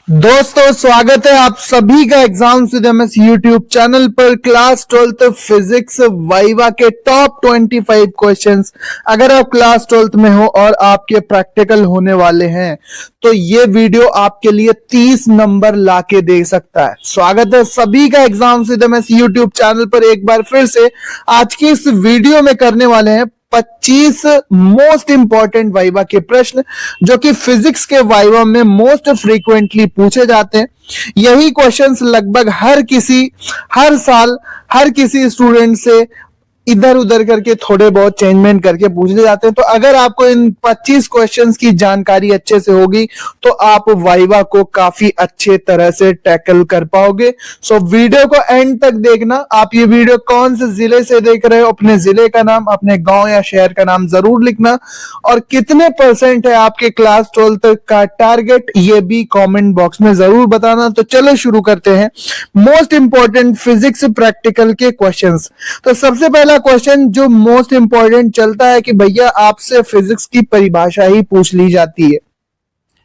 दोस्तों स्वागत है आप सभी का exams with MS YouTube channel पर। क्लास 12th फिजिक्स वाइवा के टॉप 25 क्वेश्चंस। अगर आप क्लास 12th में हो और आपके प्रैक्टिकल होने वाले हैं तो ये वीडियो आपके लिए 30 नंबर लाके दे सकता है। स्वागत है सभी का exams with MS YouTube channel पर। एक बार फिर से आज की इस वीडियो में करने वाले हैं 25 मोस्ट इंपॉर्टेंट वाइवा के प्रश्न जो कि फिजिक्स के वाइवा में मोस्ट फ्रीक्वेंटली पूछे जाते हैं। यही क्वेश्चंस लगभग हर साल हर किसी स्टूडेंट से इधर उधर करके थोड़े बहुत चेंजमेंट करके पूछे जाते हैं। तो अगर आपको इन 25 क्वेश्चंस की जानकारी अच्छे से होगी तो आप वाइवा को काफी अच्छे तरह से टैकल कर पाओगे। सो वीडियो को एंड तक देखना। आप ये वीडियो कौन से जिले से देख रहे हो, अपने जिले का नाम, अपने गांव या शहर का नाम जरूर लिखना और कितने परसेंट है आपके क्लास 12 का टारगेट ये भी कॉमेंट बॉक्स में जरूर बताना। तो चलो शुरू करते हैं मोस्ट इंपॉर्टेंट फिजिक्स प्रैक्टिकल के क्वेश्चंस। तो सबसे पहला क्वेश्चन जो मोस्ट इंपॉर्टेंट चलता है कि भैया आपसे फिजिक्स की परिभाषा ही पूछ ली जाती है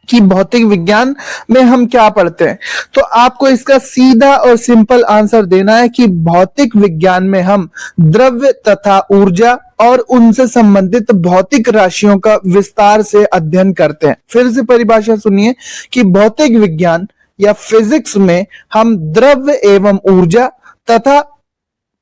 कि भौतिक विज्ञान में हम क्या पढ़ते हैं। तो आपको इसका सीधा और सिंपल आंसर देना है कि भौतिक विज्ञान में हम द्रव्य तथा ऊर्जा और उनसे संबंधित भौतिक राशियों का विस्तार से अध्ययन करते हैं। फिर से परिभाषा सुनिए कि भौतिक विज्ञान या फिजिक्स में हम द्रव्य एवं ऊर्जा तथा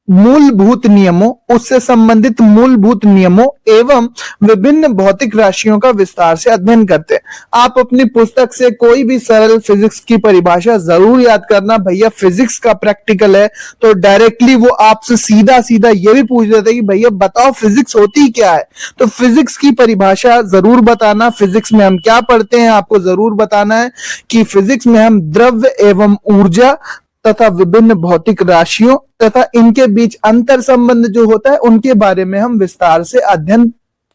मूलभूत नियमों, उससे संबंधित मूलभूत नियमों एवं विभिन्न भौतिक राशियों का विस्तार से अध्ययन करते हैं। आप अपनी पुस्तक से कोई भी सरल फिजिक्स की परिभाषा जरूर याद करना। भैया फिजिक्स का प्रैक्टिकल है तो डायरेक्टली वो आपसे सीधा सीधा ये भी पूछ देते हैं कि भैया बताओ फिजिक्स होती क्या है। तो फिजिक्स की परिभाषा जरूर बताना। फिजिक्स में हम क्या पढ़ते हैं आपको जरूर बताना है कि फिजिक्स में हम द्रव्य एवं ऊर्जा तथा विभिन्न भौतिक राशियों तथा इनके बीच अंतर संबंध जो होता है उनके बारे में हम विस्तार से अध्ययन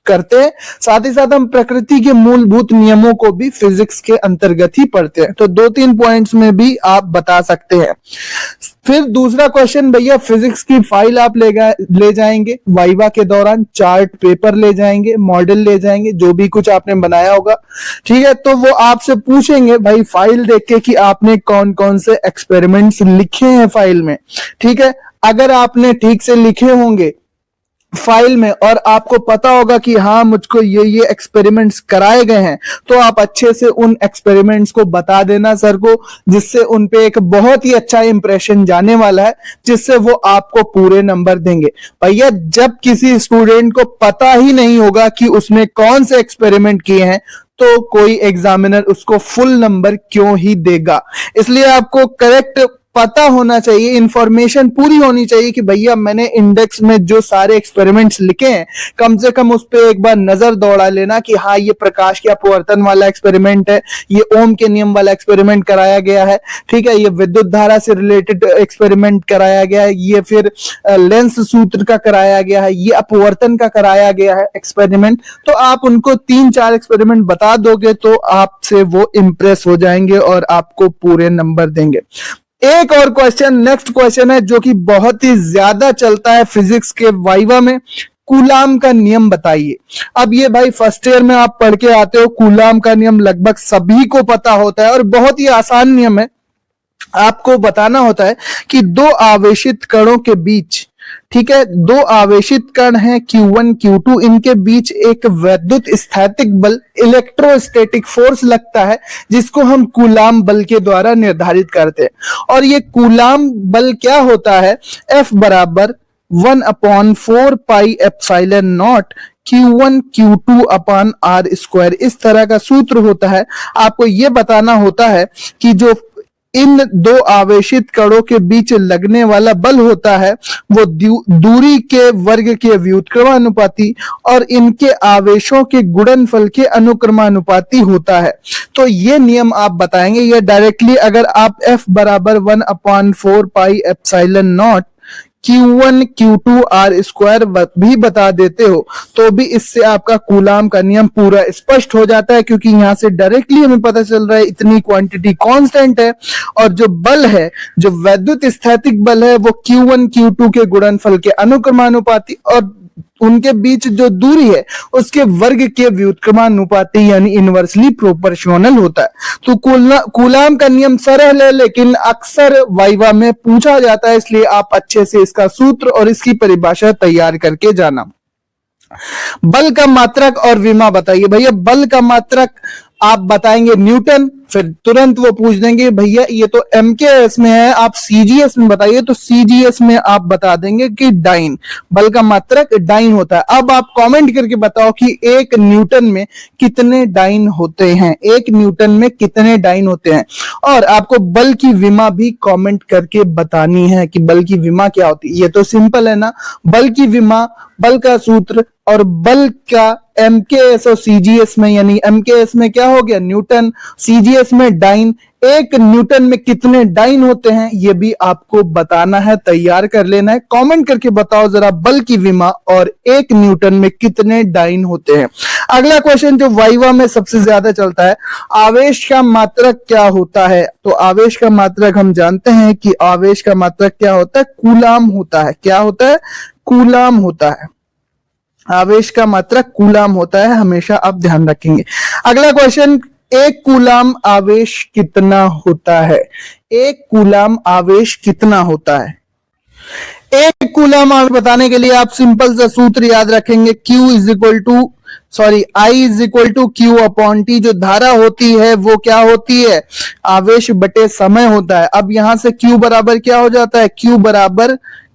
करते हैं। साथ ही साथ हम प्रकृति के मूलभूत नियमों को भी फिजिक्स के अंतर्गत ही पढ़ते हैं। तो 2-3 पॉइंट्स में भी आप बता सकते हैं। फिर दूसरा क्वेश्चन, भैया फिजिक्स की फाइल आप ले जाएंगे वाइवा के दौरान, चार्ट पेपर ले जाएंगे, मॉडल ले जाएंगे, जो भी कुछ आपने बनाया होगा, ठीक है। तो वो आपसे पूछेंगे भाई फाइल देख के कि आपने कौन कौन से एक्सपेरिमेंट्स लिखे हैं फाइल में, ठीक है। अगर आपने ठीक से लिखे होंगे फाइल में और आपको पता होगा कि हाँ मुझको ये एक्सपेरिमेंट्स कराए गए हैं तो आप अच्छे से उन एक्सपेरिमेंट्स को बता देना सर को, जिससे उन पे एक बहुत ही अच्छा इंप्रेशन जाने वाला है, जिससे वो आपको पूरे नंबर देंगे। भैया जब किसी स्टूडेंट को पता ही नहीं होगा कि उसने कौन से एक्सपेरिमेंट किए हैं तो कोई एग्जामिनर उसको फुल नंबर क्यों ही देगा। इसलिए आपको करेक्ट पता होना चाहिए, इंफॉर्मेशन पूरी होनी चाहिए कि भैया मैंने इंडेक्स में जो सारे एक्सपेरिमेंट्स लिखे हैं कम से कम उस पे एक बार नजर दौड़ा लेना कि हाँ ये प्रकाश के अपवर्तन वाला एक्सपेरिमेंट है, ये ओम के नियम वाला एक्सपेरिमेंट कराया गया है, ठीक है, ये विद्युत धारा से रिलेटेड एक्सपेरिमेंट कराया गया है, ये फिर लेंस सूत्र का कराया गया है, ये अपवर्तन का कराया गया है एक्सपेरिमेंट। तो आप उनको 3-4 एक्सपेरिमेंट बता दोगे तो आपसे वो इंप्रेस हो जाएंगे और आपको पूरे नंबर देंगे। एक और क्वेश्चन, नेक्स्ट क्वेश्चन है जो कि बहुत ही ज्यादा चलता है फिजिक्स के वाइवा में, कूलाम का नियम बताइए। अब ये भाई फर्स्ट ईयर में आप पढ़ के आते हो, कूलाम का नियम लगभग सभी को पता होता है और बहुत ही आसान नियम है। आपको बताना होता है कि दो आवेशित कणों के बीच, ठीक है, दो आवेशित कण हैं Q1 Q2, इनके बीच एक वैद्युत स्थैतिक बल इलेक्ट्रोस्टैटिक फोर्स लगता है जिसको हम कूलाम बल के द्वारा निर्धारित करते हैं। और ये कूलाम बल क्या होता है, F बराबर 1/4 pi epsilon not Q1 Q2 upon R square, इस तरह का सूत्र होता है। आपको ये बताना होता है कि जो इन दो आवेशित कणों के बीच लगने वाला बल होता है वो दूरी के वर्ग के व्युत्क्रमानुपाती और इनके आवेशों के गुणनफल के अनुक्रमानुपाती होता है। तो ये नियम आप बताएंगे। ये डायरेक्टली अगर आप F बराबर 1/4 pi epsilon not Q1 Q2 R square भी बता देते हो तो भी इससे आपका कूलाम का नियम पूरा स्पष्ट हो जाता है, क्योंकि यहां से डायरेक्टली हमें पता चल रहा है इतनी क्वांटिटी कांस्टेंट है और जो बल है, जो वैद्युत स्थैतिक बल है वो Q1 Q2 के गुणनफल के अनुक्रमानुपाती और उनके बीच जो दूरी है उसके वर्ग के व्युत्क्रमानुपाती यानी इनवर्सली प्रोपोर्शनल होता है। तो कूलाम का नियम सरल है लेकिन अक्सर वाइवा में पूछा जाता है, इसलिए आप अच्छे से इसका सूत्र और इसकी परिभाषा तैयार करके जाना। बल का मात्रक और विमा बताइए। भैया बल का मात्रक आप बताएंगे न्यूटन, फिर तुरंत वो पूछ देंगे भैया ये तो एमकेएस में है, आप सीजीएस में बताइए, तो सीजीएस में आप बता देंगे कि डाइन, बल का मात्रक डाइन होता है। अब आप कमेंट करके बताओ कि 1 न्यूटन में कितने डाइन होते हैं, 1 न्यूटन में कितने डाइन होते हैं। और आपको बल की विमा भी कमेंट करके बतानी है कि बल की विमा क्या होती है। ये तो सिंपल है ना, बल की विमा, बल का सूत्र और बल का एमकेएस और सीजीएस में, यानी एमकेएस में क्या हो गया न्यूटन, सीजीएस में डाइन। 1 न्यूटन में कितने डाइन होते हैं ये भी आपको बताना है, तैयार कर लेना है। कमेंट करके बताओ जरा बल की विमा और 1 न्यूटन में कितने डाइन होते हैं। अगला क्वेश्चन जो वाइवा में सबसे ज्यादा चलता है, आवेश का मात्रक क्या होता है। तो आवेश का मात्रक हम जानते हैं कि आवेश का मात्रक क्या होता है, कूलाम होता है। क्या होता है, कूलाम होता है। आवेश का मात्रक कूलाम होता है, हमेशा आप ध्यान रखेंगे। अगला क्वेश्चन, 1 कूलाम आवेश कितना होता है। 1 कूलाम आवेश कितना होता है। 1 कूलाम आवेश बताने के लिए आप सिंपल सा सूत्र याद रखेंगे, I is equal to Q upon T. जो धारा होती है वो क्या होती है, आवेश बटे समय होता है। अब यहां से Q बराबर क्या हो जाता है,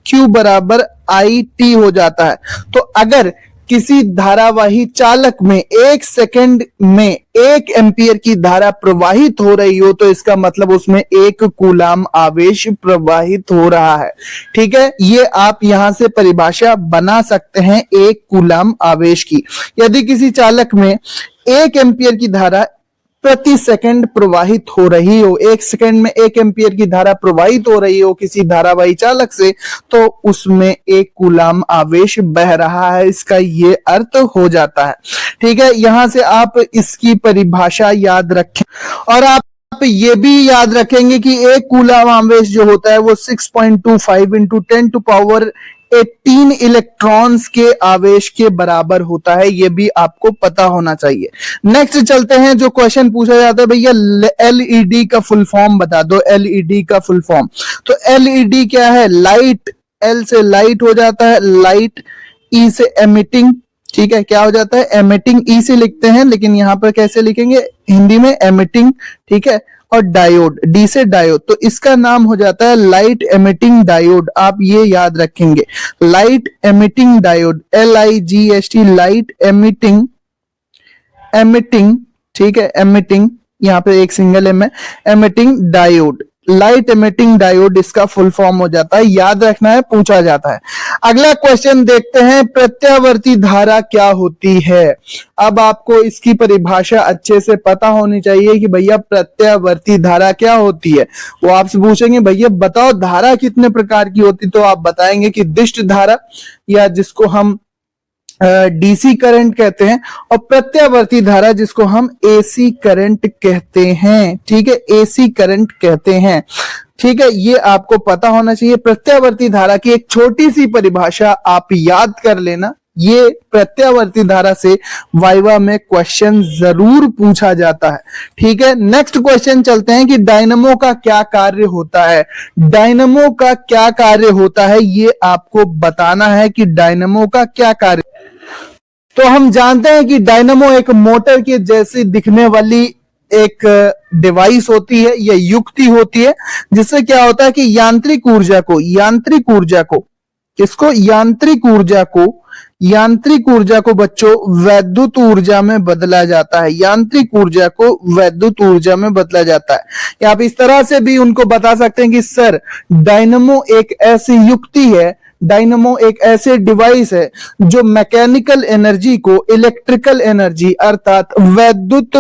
Q बराबर आई टी हो जाता है। तो अगर किसी धारावाही चालक में 1 सेकंड में 1 एम्पियर की धारा प्रवाहित हो रही हो तो इसका मतलब उसमें 1 कूलाम आवेश प्रवाहित हो रहा है। ठीक है, ये आप यहां से परिभाषा बना सकते हैं 1 कूलाम आवेश की। यदि किसी चालक में 1 एम्पियर की धारा प्रति सेकंड प्रवाहित हो रही हो, 1 सेकंड में 1 एम्पियर की धारा प्रवाहित हो रही हो किसी धारावाही चालक से, तो उसमें 1 कूलाम आवेश बह रहा है, इसका ये अर्थ हो जाता है। ठीक है, यहां से आप इसकी परिभाषा याद रखें और आप ये भी याद रखेंगे कि 1 कूलाम आवेश जो होता है वो 6.25 इंटू 10 टू पावर 18 इलेक्ट्रॉन्स के आवेश के बराबर होता है, ये भी आपको पता होना चाहिए। नेक्स्ट चलते हैं, जो क्वेश्चन पूछा जाता है भैया एलईडी का फुल फॉर्म बता दो। एलईडी का फुल फॉर्म, तो एलईडी क्या है, लाइट, एल से लाइट हो जाता है, लाइट, ई से एमिटिंग। ठीक है, क्या हो जाता है, एमिटिंग, ई से लिखते हैं लेकिन यहां पर कैसे लिखेंगे हिंदी में, एमिटिंग। ठीक है, और डायोड, डी से डायोड, तो इसका नाम हो जाता है लाइट एमिटिंग डायोड। आप ये याद रखेंगे, light emitting diode, LIGHT, light emitting, ठीक है, एमिटिंग, यहां पे एक सिंगल एम है, emitting diode, light emitting diode इसका फुल फॉर्म हो जाता है, याद रखना है, पूछा जाता है। अगला क्वेश्चन देखते हैं, प्रत्यावर्ती धारा क्या होती है। अब आपको इसकी परिभाषा अच्छे से पता होनी चाहिए कि भैया प्रत्यावर्ती धारा क्या होती है। वो आपसे पूछेंगे भैया बताओ धारा कितने प्रकार की होती, तो आप बताएंगे कि दिष्ट धारा, या जिसको हम डीसी करंट कहते हैं, और प्रत्यावर्ती धारा जिसको हम एसी करंट कहते हैं। ठीक है, एसी करंट कहते हैं। ठीक है, ये आपको पता होना चाहिए। प्रत्यावर्ती धारा की एक छोटी सी परिभाषा आप याद कर लेना, ये प्रत्यावर्ती धारा से वाइवा में क्वेश्चन जरूर पूछा जाता है। ठीक है, नेक्स्ट क्वेश्चन चलते हैं कि डायनमो का क्या कार्य होता है। डायनमो का क्या कार्य होता है ये आपको बताना है कि डायनमो का क्या कार्य। तो हम जानते हैं कि डायनमो एक मोटर के जैसी दिखने वाली एक डिवाइस होती है, यह युक्ति होती है, जिससे क्या होता है कि यांत्रिक ऊर्जा को बच्चों वैद्युत ऊर्जा में बदला जाता है। यांत्रिक ऊर्जा को वैद्युत ऊर्जा में बदला जाता है। या आप इस तरह से भी उनको बता सकते हैं कि सर डायनमो एक ऐसी युक्ति है, डायनमो एक ऐसे डिवाइस है जो मैकेनिकल एनर्जी को इलेक्ट्रिकल एनर्जी अर्थात वैद्युत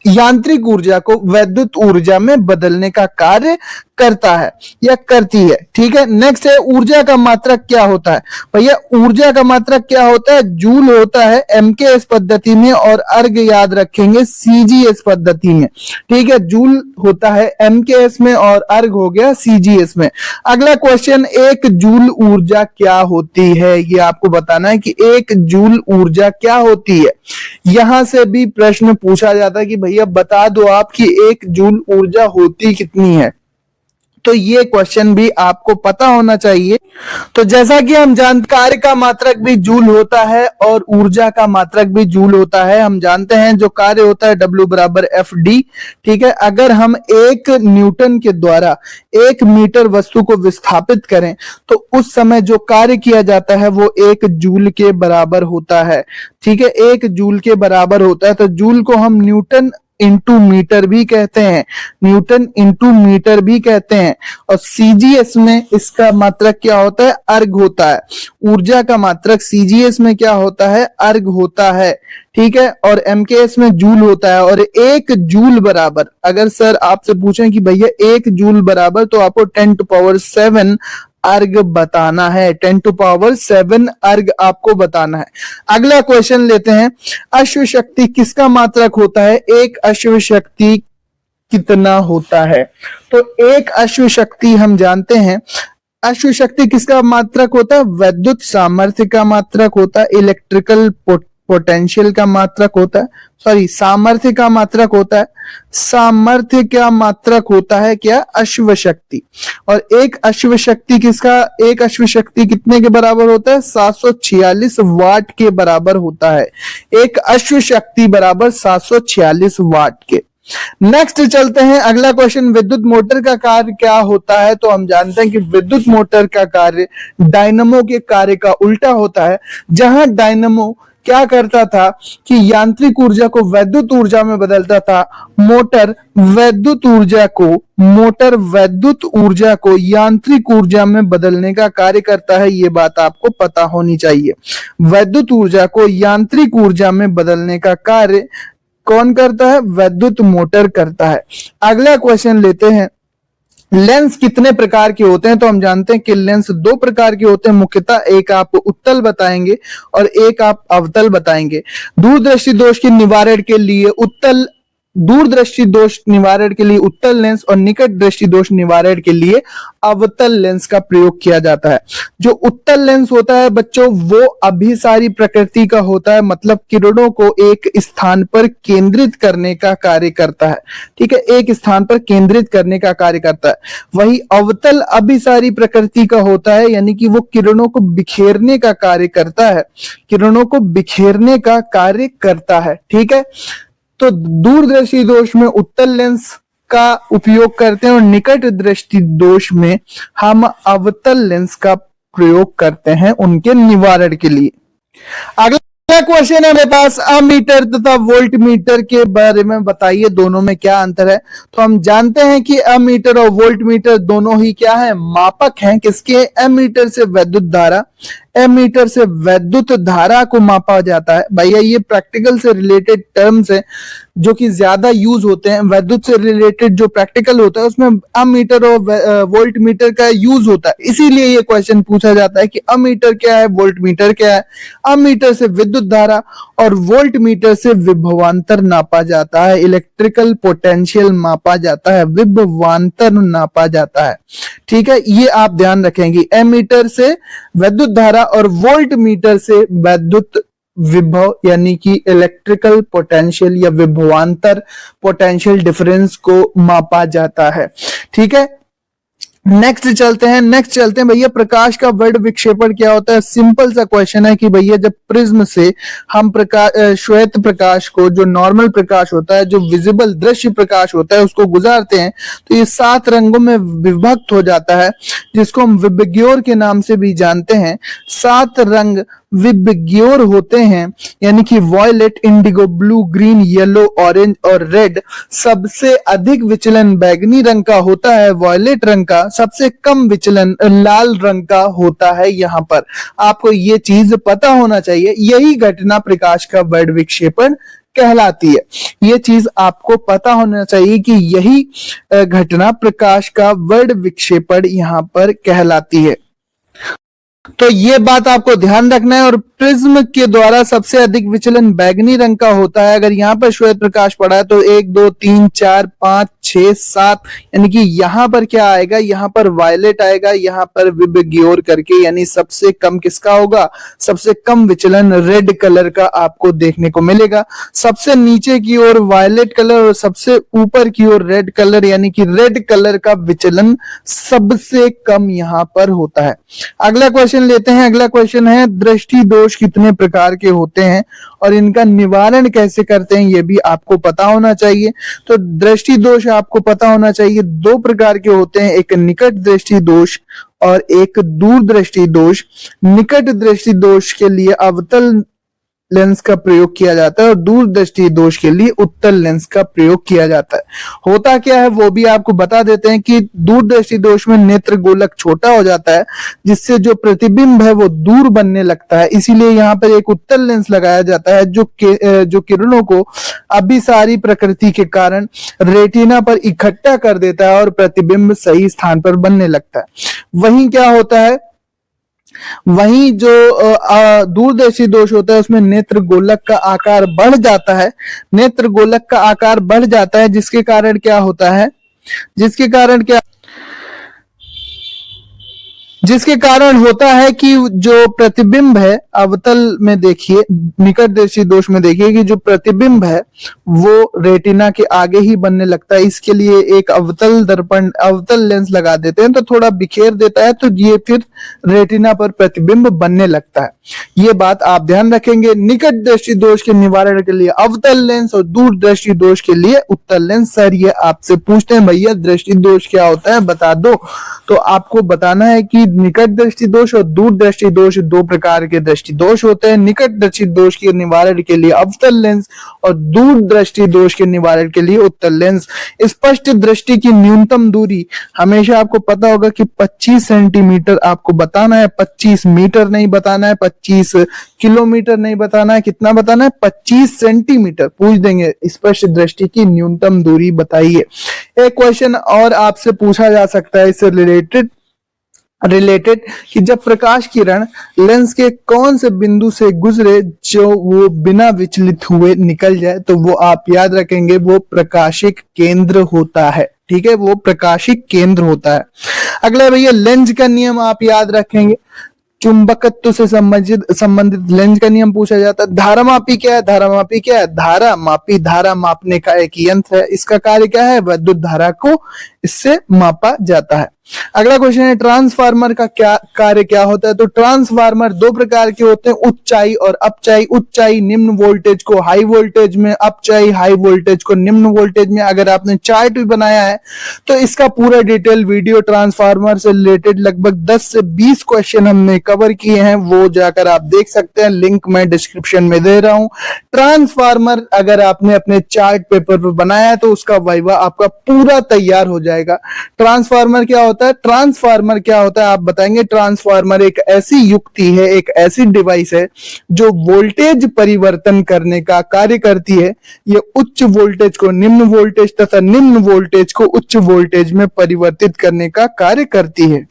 यांत्रिक ऊर्जा को वैद्युत ऊर्जा में बदलने का कार्य करता है या करती है। ठीक है, नेक्स्ट है ऊर्जा का मात्रक क्या होता है। भैया ऊर्जा का मात्रक क्या होता है, जूल होता है एमकेएस पद्धति में, और अर्ग याद रखेंगे सीजीएस पद्धति में। ठीक है, जूल होता है एमकेएस में और अर्ग हो गया सीजीएस में। अगला क्वेश्चन, एक जूल ऊर्जा क्या होती है, ये आपको बताना है कि एक जूल ऊर्जा क्या होती है। यहां से भी प्रश्न पूछा जाता है कि भैया बता दो आप कि एक जूल ऊर्जा होती कितनी है, तो ये क्वेश्चन भी आपको पता होना चाहिए। तो जैसा कि हम जानते हैं कार्य का मात्रक भी जूल होता है और ऊर्जा का मात्रक भी जूल होता है। हम जानते हैं जो कार्य होता है W बराबर FD। ठीक है, अगर हम 1 न्यूटन के द्वारा 1 मीटर वस्तु को विस्थापित करें तो उस समय जो कार्य किया जाता है वो 1 जूल के बराबर होता है। ठीक है, 1 जूल के बराबर होता है। तो जूल को हम न्यूटन इंटू मीटर भी कहते हैं, न्यूटन इंटू मीटर भी कहते हैं। और सीजीएस में इसका मात्रक क्या होता है, अर्ग होता है। ऊर्जा का मात्रक सीजीएस में क्या होता है, अर्ग होता है। ठीक है, और एमकेएस में जूल होता है। और 1 जूल बराबर, अगर सर आपसे पूछें कि भैया 1 जूल बराबर, तो आपको 10⁷ अर्ग बताना है। 10⁷ अर्ग आपको बताना है। अगला क्वेश्चन लेते हैं, अश्व शक्ति किसका मात्रक होता है, एक अश्व शक्ति कितना होता है। तो एक अश्व शक्ति हम जानते हैं, अश्व शक्ति किसका मात्रक होता है, वैद्युत सामर्थ्य का मात्रक होता है, इलेक्ट्रिकल पोटेंशियल का मात्रक होता है, सॉरी सामर्थ्य का मात्रक होता है, सामर्थ्य का मात्रक होता है क्या, अश्व शक्ति। और एक अश्व शक्ति किसका, एक अश्व शक्ति कितने के बराबर होता है, 746 वाट के बराबर होता है। एक अश्व शक्ति बराबर 746 वाट के। नेक्स्ट चलते हैं, अगला क्वेश्चन, विद्युत मोटर का कार्य क्या होता है। तो हम जानते हैं कि विद्युत मोटर का कार्य डायनमो के कार्य का उल्टा होता है। जहां डायनमो क्या करता था कि यांत्रिक ऊर्जा को वैद्युत ऊर्जा में बदलता था, मोटर वैद्युत ऊर्जा को यांत्रिक ऊर्जा में बदलने का कार्य करता है। ये बात आपको पता होनी चाहिए। वैद्युत ऊर्जा को यांत्रिक ऊर्जा में बदलने का कार्य कौन करता है, वैद्युत मोटर करता है। अगला क्वेश्चन लेते हैं, लेंस कितने प्रकार के होते हैं। तो हम जानते हैं कि लेंस 2 प्रकार के होते हैं मुख्यतः, एक आप उत्तल बताएंगे और एक आप अवतल बताएंगे। दूरदृष्टि दोष के निवारण के लिए दूरदृष्टि दोष निवारण के लिए उत्तल लेंस और निकट दृष्टि दोष निवारण के लिए अवतल लेंस का प्रयोग किया जाता है। जो उत्तल लेंस होता है बच्चों, वो अभिसारी प्रकृति का होता है, मतलब किरणों को एक स्थान पर केंद्रित करने का कार्य करता है। ठीक है, एक स्थान पर केंद्रित करने का कार्य करता है। वही अवतल अभिसारी प्रकृति का होता है, यानी कि वो किरणों को बिखेरने का कार्य करता है, किरणों को बिखेरने का कार्य करता है। ठीक है, तो दूरदृष्टि दोष में उत्तल लेंस का उपयोग करते हैं और निकट दृष्टि दोष में हम अवतल लेंस का प्रयोग करते हैं उनके निवारण के लिए। अगला क्वेश्चन है मेरे पास, अमीटर तथा वोल्ट मीटर के बारे में बताइए, दोनों में क्या अंतर है। तो हम जानते हैं कि अमीटर और वोल्ट मीटर दोनों ही क्या है, मापक हैं। किसके, अमीटर से वैद्युत धारा, एमीटर से वैद्युत धारा को मापा जाता है। भैया ये प्रैक्टिकल से रिलेटेड टर्म्स है जो कि ज्यादा यूज होते हैं। वैद्युत से रिलेटेड जो प्रैक्टिकल होता है उसमें अमीटर और वोल्ट मीटर का यूज होता है, इसीलिए ये क्वेश्चन पूछा जाता है कि अमीटर क्या है, वोल्ट मीटर क्या है। अमीटर से विद्युत धारा और वोल्ट मीटर से विभवांतर नापा जाता है, इलेक्ट्रिकल पोटेंशियल मापा जाता है, विभवांतर नापा जाता है। ठीक है, ये आप ध्यान रखेंगे, एमीटर से वैद्युत धारा और वोल्ट मीटर से वैद्युत विभव यानी कि इलेक्ट्रिकल पोटेंशियल या विभवांतर पोटेंशियल डिफरेंस को मापा जाता है। ठीक है, नेक्स्ट चलते हैं भैया, प्रकाश का वर्ण विक्षेपण क्या होता है। सिंपल सा क्वेश्चन है कि भैया जब प्रिज्म से हम श्वेत प्रकाश को, जो नॉर्मल प्रकाश होता है, जो विजिबल दृश्य प्रकाश होता है, उसको गुजारते हैं तो ये 7 रंगों में विभक्त हो जाता है, जिसको हम विबग्योर के नाम से भी जानते हैं। 7 रंग विबग्योर होते हैं, यानी कि violet, indigo, blue, green, yellow, orange और रेड। सबसे अधिक विचलन बैगनी रंग का होता है, वॉयलेट रंग का। सबसे कम विचलन लाल रंग का होता है। यहाँ पर आपको ये चीज पता होना चाहिए। यही घटना प्रकाश का वर्ण विक्षेपण कहलाती है। ये चीज आपको पता होना चाहिए कि यही घटना प्रकाश का वर्ण विक्षेपण यहाँ पर कहलाती है। तो ये बात आपको ध्यान रखना है। और प्रिज्म के द्वारा सबसे अधिक विचलन बैगनी रंग का होता है। अगर यहाँ पर श्वेत प्रकाश पड़ा है तो 1 2 3 4 5 6 7, यानी कि यहाँ पर क्या आएगा, यहाँ पर वायलेट आएगा, यहाँ पर विबग्योर करके, यानी सबसे कम किसका होगा, सबसे कम विचलन रेड कलर का आपको देखने को मिलेगा। सबसे नीचे की ओर वायलेट कलर और सबसे ऊपर की ओर रेड कलर, यानी कि रेड कलर का विचलन सबसे कम यहाँ पर होता है। अगला क्वेश्चन लेते हैं। अगला क्वेश्चन है दृष्टि दोष कितने प्रकार के होते हैं और इनका निवारण कैसे करते हैं, ये भी आपको पता होना चाहिए। तो दृष्टि दोष आपको पता होना चाहिए, 2 प्रकार के होते हैं, एक निकट दृष्टि दोष और एक दूर दृष्टि दोष। निकट दृष्टि दोष के लिए अवतल लेंस का प्रयोग किया जाता है और दूर दृष्टि दोष के लिए उत्तल लेंस का प्रयोग किया जाता है। होता क्या है वो भी आपको बता देते हैं कि दूर दृष्टि दोष में नेत्र गोलक छोटा हो जाता है, जिससे जो प्रतिबिंब है वो दूर बनने लगता है। इसीलिए यहाँ पर एक उत्तल लेंस लगाया जाता है जो किरणों को अभिसारी प्रकृति के कारण रेटिना पर इकट्ठा कर देता है और प्रतिबिंब सही स्थान पर बनने लगता है। वहीं क्या होता है, वहीं जो दूरदर्शी दोष होता है उसमें नेत्र गोलक का आकार बढ़ जाता है। नेत्र गोलक का आकार बढ़ जाता है जिसके कारण क्या होता है, जिसके कारण होता है कि जो प्रतिबिंब है अवतल में देखिए, निकट दृष्टि दोष में देखिए कि जो प्रतिबिंब है वो रेटिना के आगे ही बनने लगता है। इसके लिए एक अवतल लेंस लगा देते हैं तो थोड़ा बिखेर देता है, तो ये फिर रेटिना पर प्रतिबिंब बनने लगता है। ये बात आप ध्यान रखेंगे। निकट दृष्टि दोष के निवारण के लिए अवतल लेंस और दूर दृष्टि दोष के लिए उत्तल लेंस। सर ये आपसे पूछते हैं भैया दृष्टि दोष क्या होता है बता दो, तो आपको बताना है कि निकट दृष्टि दोष और दूर दृष्टि दोष 2 प्रकार के दृष्टि दोष होते हैं। निकट दृष्टि दोष के निवारण के लिए अवतल लेंस और दूर दृष्टि दोष के निवारण के लिए उत्तल लेंस। स्पष्ट दृष्टि की न्यूनतम दूरी हमेशा आपको पता होगा कि 25 सेंटीमीटर आपको बताना है, 25 मीटर नहीं बताना है, 25 किलोमीटर नहीं बताना है, कितना बताना है, 25 सेंटीमीटर पूछ देंगे। स्पष्ट दृष्टि की न्यूनतम दूरी बताइए। एक क्वेश्चन और आपसे पूछा जा सकता है इससे रिलेटेड कि जब प्रकाश किरण लेंस के कौन से बिंदु से गुजरे जो वो बिना विचलित हुए निकल जाए, तो वो आप याद रखेंगे वो प्रकाशिक केंद्र होता है। ठीक है, वो प्रकाशिक केंद्र होता है। अगला भैया लेंज का नियम आप याद रखेंगे, चुंबकत्व से संबंधित लेंज का नियम पूछा जाता है। धारामापी क्या है, धारामापी क्या है, धारा मापने का एक यंत्र है। इसका कार्य क्या है, विद्युत धारा को इससे मापा जाता है। अगला क्वेश्चन है ट्रांसफार्मर का क्या कार्य क्या होता है। तो ट्रांसफार्मर 2 प्रकार के होते हैं, उच्चाई और अपचाई। उच्चाई निम्न वोल्टेज को हाई वोल्टेज में, अपचाई हाई वोल्टेज को निम्न वोल्टेज में। अगर आपने चार्ट भी बनाया है तो इसका पूरा डिटेल वीडियो ट्रांसफार्मर से रिलेटेड लगभग 10 से 20 क्वेश्चन हमने कवर किए हैं, वो जाकर आप देख सकते हैं, लिंक मैं डिस्क्रिप्शन में दे रहा हूं। ट्रांसफार्मर अगर आपने अपने चार्ट पेपर पर बनाया है तो उसका वाइवा आपका पूरा तैयार हो जाएगा। ट्रांसफार्मर क्या होता है, ट्रांसफार्मर क्या होता है आप बताएंगे। ट्रांसफार्मर एक ऐसी युक्ति है, एक ऐसी डिवाइस है जो वोल्टेज परिवर्तन करने का कार्य करती है। ये उच्च वोल्टेज को निम्न वोल्टेज तथा निम्न वोल्टेज को उच्च वोल्टेज में परिवर्तित करने का कार्य करती है।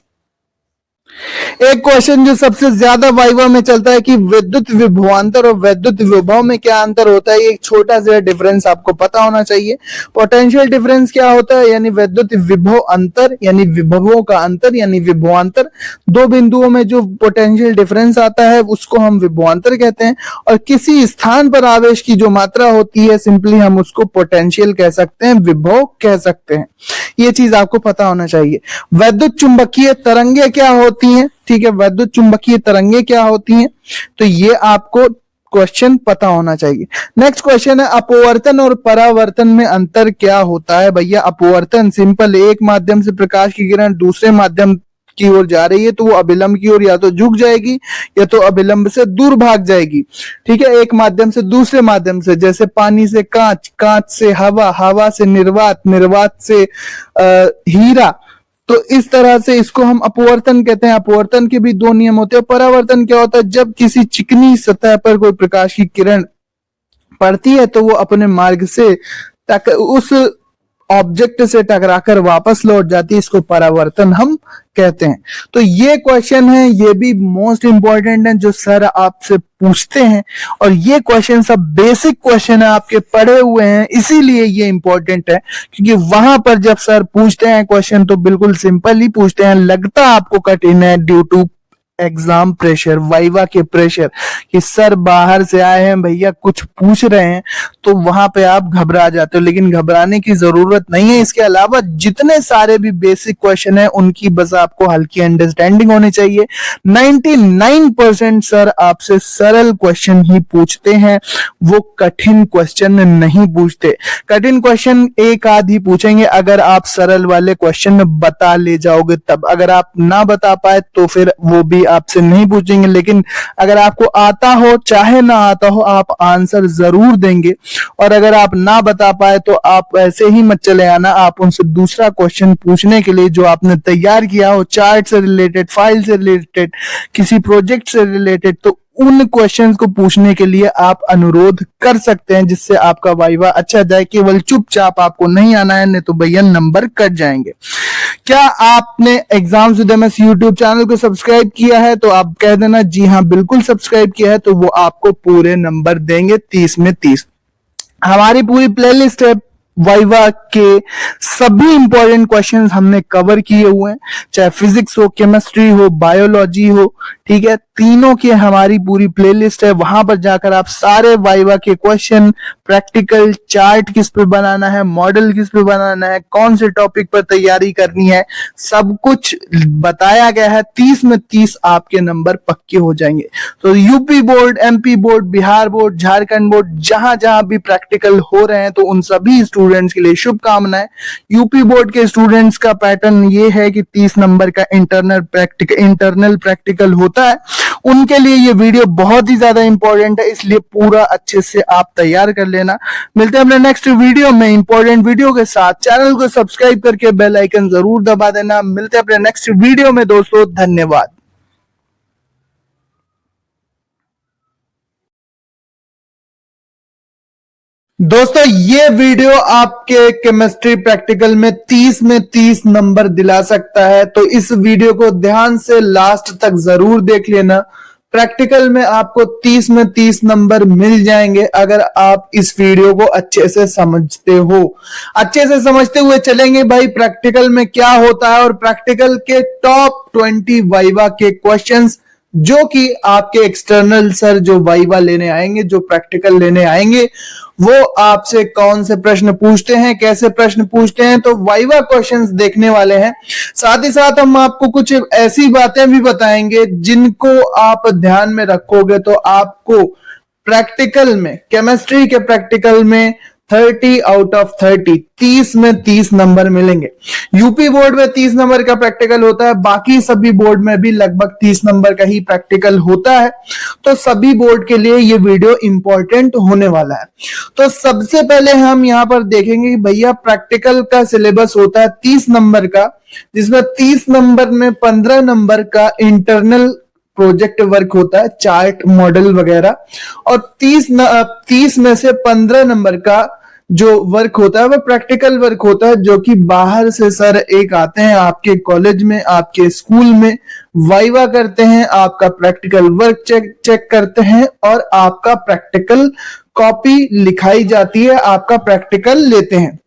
एक क्वेश्चन जो सबसे ज्यादा वाइवा में चलता है कि विद्युत विभवांतर और विद्युत विभव में क्या अंतर होता है। एक छोटा सा डिफरेंस आपको पता होना चाहिए। पोटेंशियल डिफरेंस क्या होता है, यानी विद्युत विभव अंतर, यानी विभवों का अंतर, यानी विभवांतर। 2 बिंदुओं में जो पोटेंशियल डिफरेंस आता है उसको हम विभवांतर कहते हैं। और किसी स्थान पर आवेश की जो मात्रा होती है सिंपली हम उसको पोटेंशियल कह सकते हैं, विभव कह सकते हैं। ये चीज आपको पता होना चाहिए। विद्युत चुंबकीय तरंगे क्या होती हैं, ठीक है, विद्युत चुंबकीय तरंगे क्या होती हैं, तो ये आपको क्वेश्चन पता होना चाहिए। नेक्स्ट क्वेश्चन है अपवर्तन और परावर्तन में अंतर क्या होता है। भैया अपवर्तन सिंपल, एक माध्यम से प्रकाश की किरण दूसरे माध्यम की ओर जा रही है तो वो अभिलंब की ओर या तो झुक जाएगी या तो अभिलंब से दूर भाग जाएगी। ठीक है, एक माध्यम से दूसरे माध्यम से, जैसे पानी से कांच, कांच से हवा, हवा से निर्वात, निर्वात से हीरा, तो इस तरह से इसको हम अपवर्तन कहते हैं। अपवर्तन के भी 2 नियम होते हैं। परावर्तन क्या होता है, जब किसी चिकनी सतह पर कोई प्रकाश की किरण पड़ती है तो वो अपने मार्ग से तक उस ऑब्जेक्ट से टकराकर वापस लौट जाती है। इसको परावर्तन हम कहते हैं। तो ये क्वेश्चन है, ये भी मोस्ट इंपॉर्टेंट है जो सर आपसे पूछते हैं, और ये क्वेश्चन सब बेसिक क्वेश्चन है, आपके पढ़े हुए हैं, इसीलिए ये इंपॉर्टेंट है। क्योंकि वहां पर जब सर पूछते हैं क्वेश्चन तो बिल्कुल सिंपल ही पूछते हैं, लगता आपको कठिन है due to exam pressure, viva के प्रेशर, कि सर बाहर से आए हैं भैया कुछ पूछ रहे हैं, तो वहां पे आप घबरा जाते हो। लेकिन घबराने की जरूरत नहीं है। इसके अलावा जितने सारे भी बेसिक क्वेश्चन है उनकी बस आपको हल्की अंडरस्टैंडिंग होनी चाहिए। 99% सर आपसे सरल क्वेश्चन ही पूछते हैं, वो कठिन क्वेश्चन नहीं पूछते। कठिन क्वेश्चन एक आध ही पूछेंगे अगर आप सरल वाले क्वेश्चन बता ले जाओगे तब। अगर आप ना बता पाए तो फिर वो भी आपसे नहीं पूछेंगे। लेकिन अगर आपको आता हो चाहे ना आता हो आप आंसर जरूर देंगे। और अगर आप ना बता पाए तो आप ऐसे ही मत चले आना, आप उनसे दूसरा क्वेश्चन पूछने के लिए जो आपने तैयार किया हो, चार्ट से रिलेटेड, फाइल से रिलेटेड, किसी प्रोजेक्ट से रिलेटेड, तो उन क्वेश्चंस को पूछने के लिए आप अनुरोध कर सकते हैं, जिससे आपका वाइवा अच्छा जाए। केवल चुपचाप आपको नहीं आना है, नहीं तो भैया नंबर कट जाएंगे। क्या आपने exams with MS YouTube channel को सब्सक्राइब किया है? तो आप कह देना जी हाँ बिल्कुल सब्सक्राइब किया है, तो वो आपको पूरे नंबर देंगे 30 में 30। हमारी पूरी प्लेलिस्ट है, वाइवा के सभी इंपॉर्टेंट क्वेश्चंस हमने कवर किए हुए हैं, चाहे फिजिक्स हो, केमिस्ट्री हो, बायोलॉजी हो, ठीक है, तीनों की हमारी पूरी प्लेलिस्ट है। वहां पर जाकर आप सारे वाइवा के क्वेश्चन, प्रैक्टिकल, चार्ट किस पे बनाना है, मॉडल किस पे बनाना है, कौन से टॉपिक पर तैयारी करनी है, सब कुछ बताया गया है। 30 में 30 आपके नंबर पक्के हो जाएंगे। तो UP board, MP board, Bihar board, Jharkhand board, जहां जहां भी प्रैक्टिकल हो रहे हैं तो उन सभी स्टूडेंट्स के लिए शुभकामनाएं। यूपी बोर्ड के स्टूडेंट्स का पैटर्न ये है कि 30 नंबर का इंटरनल प्रैक्टिकल होता है, उनके लिए ये वीडियो बहुत ही ज्यादा इंपॉर्टेंट है, इसलिए पूरा अच्छे से आप तैयार कर लेना। मिलते हैं अपने नेक्स्ट वीडियो में इंपॉर्टेंट वीडियो के साथ। चैनल को सब्सक्राइब करके बेल आइकन जरूर दबा देना। मिलते हैं अपने नेक्स्ट वीडियो में दोस्तों, धन्यवाद। दोस्तों ये वीडियो आपके केमिस्ट्री प्रैक्टिकल में 30 में 30 नंबर दिला सकता है, तो इस वीडियो को ध्यान से लास्ट तक जरूर देख लेना। प्रैक्टिकल में आपको 30 में 30 नंबर मिल जाएंगे अगर आप इस वीडियो को अच्छे से समझते हो। अच्छे से समझते हुए चलेंगे भाई प्रैक्टिकल में क्या होता है, और प्रैक्टिकल के टॉप 20 वाइवा के क्वेश्चंस जो कि आपके एक्सटर्नल सर जो वाइवा लेने आएंगे, जो प्रैक्टिकल लेने आएंगे, वो आपसे कौन से प्रश्न पूछते हैं, कैसे प्रश्न पूछते हैं, तो वाइवा क्वेश्चंस देखने वाले हैं। साथ ही साथ हम आपको कुछ ऐसी बातें भी बताएंगे जिनको आप ध्यान में रखोगे तो आपको प्रैक्टिकल में, केमिस्ट्री के प्रैक्टिकल में 30 आउट ऑफ 30 में 30 नंबर मिलेंगे। यूपी बोर्ड में 30 नंबर का प्रैक्टिकल होता है, बाकी सभी बोर्ड में भी लगभग 30 नंबर का ही प्रैक्टिकल होता है, तो सभी बोर्ड के लिए ये वीडियो इंपॉर्टेंट होने वाला है। तो सबसे पहले हम यहाँ पर देखेंगे कि भैया प्रैक्टिकल का सिलेबस होता है 30 नंबर का, जिसमें 30 नंबर में 15 नंबर का इंटरनल प्रोजेक्ट वर्क होता है, चार्ट, मॉडल वगैरह, और 30 में से 15 नंबर का जो वर्क होता है वो प्रैक्टिकल वर्क होता है, जो कि बाहर से सर एक आते हैं आपके कॉलेज में, आपके स्कूल में, वाइवा करते हैं, आपका प्रैक्टिकल वर्क चेक करते हैं और आपका प्रैक्टिकल कॉपी लिखाई जाती है, आपका प्रैक्टिकल लेते हैं।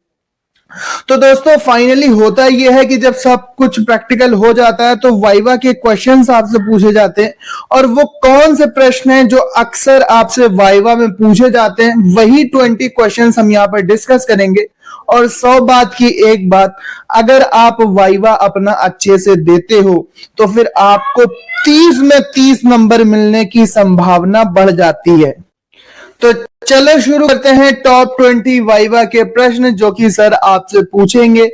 तो दोस्तों फाइनली होता यह है कि जब सब कुछ प्रैक्टिकल हो जाता है तो वाइवा के क्वेश्चंस आपसे पूछे जाते हैं, और वो कौन से प्रश्न हैं जो अक्सर आपसे वाइवा में पूछे जाते हैं, वही 20 क्वेश्चंस हम यहाँ पर डिस्कस करेंगे। और 100 बात की एक बात, अगर आप वाइवा अपना अच्छे से देते हो तो फिर आपको 30 में 30 नंबर मिलने की संभावना बढ़ जाती है। तो चलो शुरू करते हैं टॉप 20 वाइवा के प्रश्न जो कि सर आपसे पूछेंगे।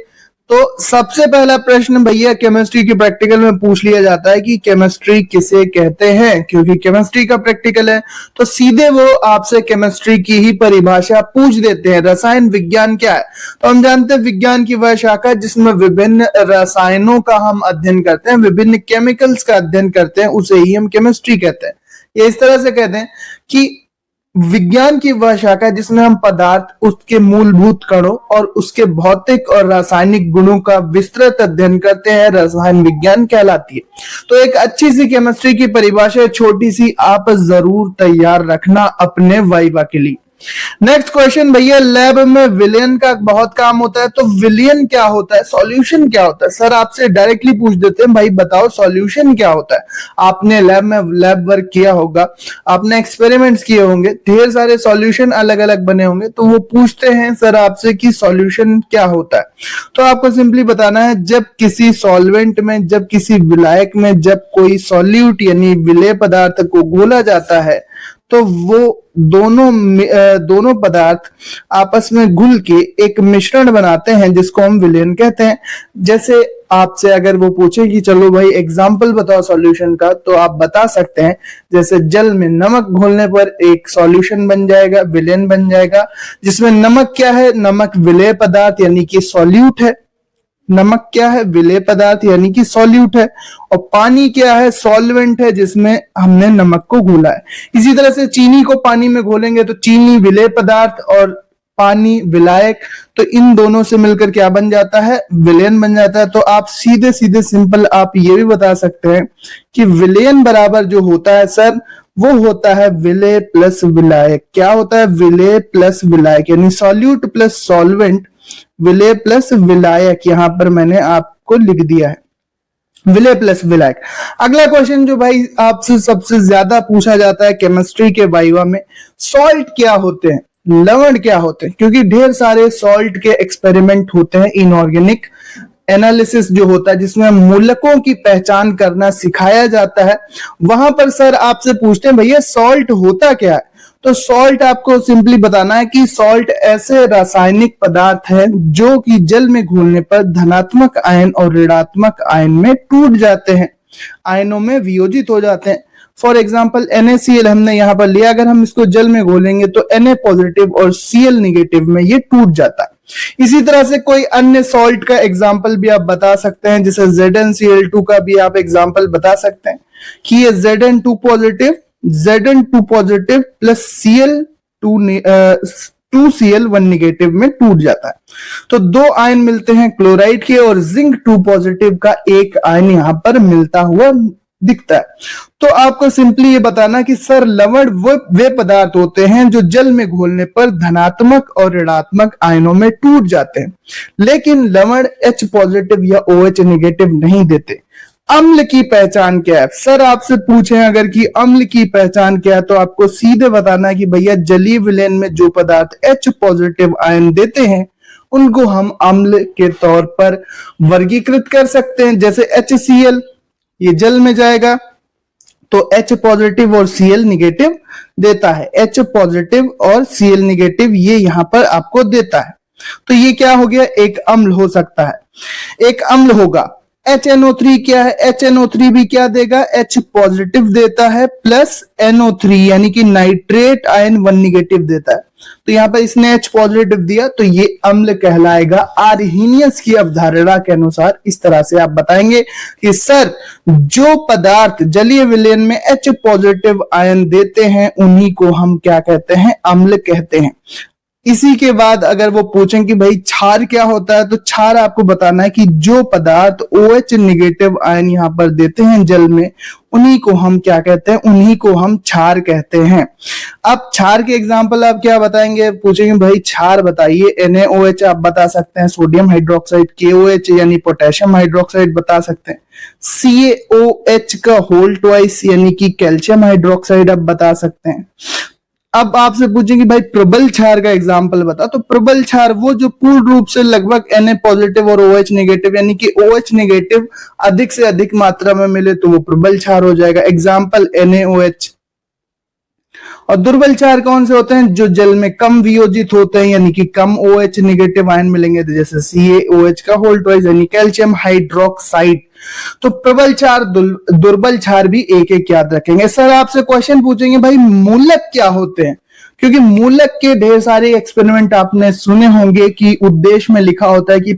तो सबसे पहला प्रश्न भैया केमिस्ट्री के प्रैक्टिकल में पूछ लिया जाता है कि केमिस्ट्री किसे कहते हैं, क्योंकि केमिस्ट्री का प्रैक्टिकल है तो सीधे वो आपसे केमिस्ट्री की ही परिभाषा पूछ देते हैं। रसायन विज्ञान क्या है? तो हम जानते हैं विज्ञान की वह शाखा जिसमें विभिन्न रसायनों का हम अध्ययन करते हैं, विभिन्न केमिकल्स का अध्ययन करते हैं, उसे ही हम केमिस्ट्री कहते हैं। ये इस तरह से कहते हैं कि विज्ञान की वह शाखा है जिसमें हम पदार्थ, उसके मूलभूत कणों और उसके भौतिक और रासायनिक गुणों का विस्तृत अध्ययन करते हैं, रसायन विज्ञान कहलाती है। तो एक अच्छी सी केमिस्ट्री की परिभाषा छोटी सी आप जरूर तैयार रखना अपने वाइवा के लिए। नेक्स्ट क्वेश्चन भैया, लैब में विलयन का बहुत काम होता है, तो विलयन क्या होता है, सॉल्यूशन क्या होता है? सर आपसे डायरेक्टली पूछ देते हैं, भाई बताओ सॉल्यूशन क्या होता है। आपने लैब में लैब वर्क किया होगा, आपने एक्सपेरिमेंट्स किए होंगे, ढेर सारे सॉल्यूशन अलग अलग बने होंगे, तो वो पूछते हैं सर आपसे कि सॉल्यूशन क्या होता है। तो आपको सिंपली बताना है, जब किसी सॉल्वेंट में, जब किसी विलायक में, जब कोई सॉल्यूट यानी विलेय पदार्थ को घोला जाता है, तो वो दोनों पदार्थ आपस में घुल के एक मिश्रण बनाते हैं जिसको हम विलयन कहते हैं। जैसे आपसे अगर वो पूछे कि चलो भाई एग्जाम्पल बताओ सॉल्यूशन का, तो आप बता सकते हैं जैसे जल में नमक घोलने पर एक सॉल्यूशन बन जाएगा, विलयन बन जाएगा, जिसमें नमक क्या है, नमक विलेय पदार्थ यानी कि सॉल्यूट है। नमक क्या है, विलेय पदार्थ यानी कि सॉल्यूट है। और पानी क्या है, सॉल्वेंट है जिसमें हमने नमक को घोला है। इसी तरह से चीनी को पानी में घोलेंगे तो चीनी विलेय पदार्थ और पानी विलायक, तो इन दोनों से मिलकर क्या बन जाता है, विलयन बन जाता है। तो आप सीधे सीधे सिंपल आप ये भी बता सकते हैं कि विलयन बराबर जो होता है सर, वो होता है विलेय प्लस विलायक। क्या होता है, विलेय प्लस विलायक, यानी सॉल्यूट प्लस सॉल्वेंट, विलेय प्लस विलायक। यहां पर मैंने आपको लिख दिया है विलेय प्लस विलायक। अगला क्वेश्चन जो भाई आपसे सबसे ज्यादा पूछा जाता है केमिस्ट्री के वाइवा में, सॉल्ट क्या होते हैं, लवण क्या होते हैं? क्योंकि ढेर सारे सॉल्ट के एक्सपेरिमेंट होते हैं, इनऑर्गेनिक एनालिसिस जो होता है जिसमें मूलकों की पहचान करना सिखाया जाता है, वहां पर सर आपसे पूछते हैं भैया सॉल्ट होता क्या है। तो सॉल्ट आपको सिंपली बताना है कि सॉल्ट ऐसे रासायनिक पदार्थ है जो कि जल में घुलने पर धनात्मक आयन और ऋणात्मक आयन में टूट जाते हैं, आयनों में वियोजित हो जाते हैं। फॉर एग्जाम्पल NaCl हमने यहां पर लिया, अगर हम इसको जल में घोलेंगे तो Na पॉजिटिव और Cl निगेटिव में ये टूट जाता है। इसी तरह से कोई अन्य सॉल्ट का एग्जाम्पल भी आप बता सकते हैं, जैसे ZnCl2 का भी आप एग्जाम्पल बता सकते हैं कि ये Zn2 positive plus Cl2 negative में टूट जाता है। तो दो आयन मिलते हैं क्लोराइड के, और जिंक 2 पॉजिटिव का एक आयन यहां पर मिलता हुआ दिखता है। तो आपको सिंपली ये बताना कि सर लवण वे पदार्थ होते हैं जो जल में घोलने पर धनात्मक और ऋणात्मक आयनों में टूट जाते हैं, लेकिन लवण H पॉजिटिव या OH नेगेटिव नहीं देते। अम्ल की पहचान क्या है? सर आपसे पूछें अगर कि अम्ल की पहचान क्या है, तो आपको सीधे बताना है कि भैया जलीय विलयन में जो पदार्थ H पॉजिटिव आयन देते हैं उनको हम अम्ल के तौर पर वर्गीकृत कर सकते हैं। जैसे HCl ये जल में जाएगा तो H पॉजिटिव और Cl निगेटिव देता है, H पॉजिटिव और Cl निगेटिव ये यहां पर आपको देता है। तो ये क्या हो गया, एक अम्ल हो सकता है। एक अम्ल होगा HNO3 क्या है, HNO3 भी क्या देगा, H पॉजिटिव देता है प्लस NO3 यानी कि नाइट्रेट आयन 1 निगेटिव देता है। तो यहां पर इसने H पॉजिटिव दिया तो ये अम्ल कहलाएगा। आर्हीनियस की अवधारणा के अनुसार इस तरह से आप बताएंगे कि सर जो पदार्थ जलीय विलयन में H पॉजिटिव आयन देते हैं उन्हीं को हम क्या कहते हैं, अम्ल कहते हैं। इसी के बाद अगर वो पूछें कि भाई क्षार क्या होता है, तो क्षार आपको बताना है कि जो पदार्थ OH नेगेटिव आयन यहां पर देते हैं जल में उन्हीं को हम क्या कहते हैं, उन्हीं को हम क्षार कहते हैं। अब क्षार के एग्जांपल आप क्या बताएंगे, पूछेंगे भाई क्षार बताइए, NaOH आप बता सकते हैं, सोडियम हाइड्रोक्साइड, KOH यानी पोटेशियम हाइड्रोक्साइड बता सकते हैं, CaOH का होल ट्वाइस यानी कि कैल्शियम हाइड्रोक्साइड आप बता सकते हैं। अब आपसे पूछेंगे भाई प्रबल क्षार का एग्जाम्पल बता, तो प्रबल क्षार वो जो पूर्ण रूप से लगभग Na पॉजिटिव और OH नेगेटिव यानी कि OH नेगेटिव अधिक से अधिक मात्रा में मिले तो वो प्रबल क्षार हो जाएगा, एग्जाम्पल NaOH। और दुर्बल क्षार कौन से होते हैं, जो जल में कम वियोजित होते हैं यानी कि कम OH नेगेटिव आयन मिलेंगे, जैसे CaOH का होल ट्वाइस यानी कैल्शियम हाइड्रोक्साइड। तो प्रबल क्षार दुर्बल क्षार भी एक एक याद रखेंगे। सर आपसे क्वेश्चन पूछेंगे भाई मूलक क्या होते हैं, क्योंकि मूलक के ढेर सारे एक्सपेरिमेंट आपने सुने होंगे कि उद्देश्य में लिखा होता है कि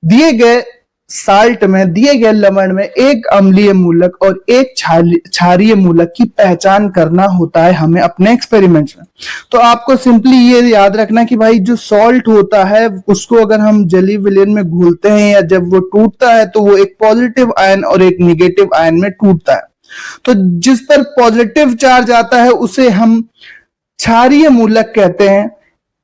दिए गए साल्ट में, दिए गए लवण में एक अम्लीय मूलक और एक क्षारीय मूलक की पहचान करना होता है हमें अपने एक्सपेरिमेंट्स में। तो आपको सिंपली ये याद रखना कि भाई जो सॉल्ट होता है उसको अगर हम जली विलेन में घोलते हैं या जब वो टूटता है तो वो एक पॉजिटिव आयन और एक निगेटिव आयन में टूटता है। तो जिस पर पॉजिटिव चार्ज आता है उसे हम क्षारीय मूलक कहते हैं,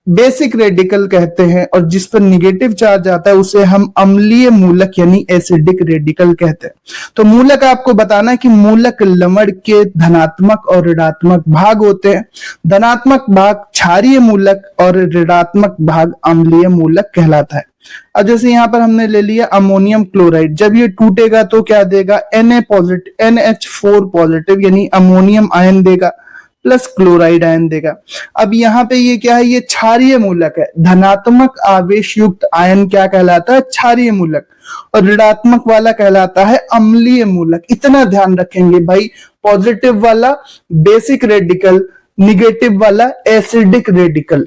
बेसिक रेडिकल कहते हैं, और जिस पर निगेटिव चार्ज आता है उसे हम अम्लीय मूलक यानी एसिडिक रेडिकल कहते हैं। तो मूलक आपको बताना है कि मूलक लवण के धनात्मक और ऋणात्मक भाग होते हैं। धनात्मक भाग क्षारीय मूलक और ऋणात्मक भाग अम्लीय मूलक कहलाता है। अब जैसे यहाँ पर हमने ले लिया अमोनियम क्लोराइड, जब ये टूटेगा तो क्या देगा, NH4 पॉजिटिव यानी अमोनियम आयन देगा प्लस क्लोराइड आयन देगा। अब यहाँ पे ये क्या है, ये क्षारीय मूलक है। धनात्मक आवेश युक्त आयन क्या कहलाता है, क्षारीय मूलक, और ऋणात्मक वाला कहलाता है अम्लीय मूलक। इतना ध्यान रखेंगे भाई, पॉजिटिव वाला बेसिक रेडिकल, निगेटिव वाला एसिडिक रेडिकल।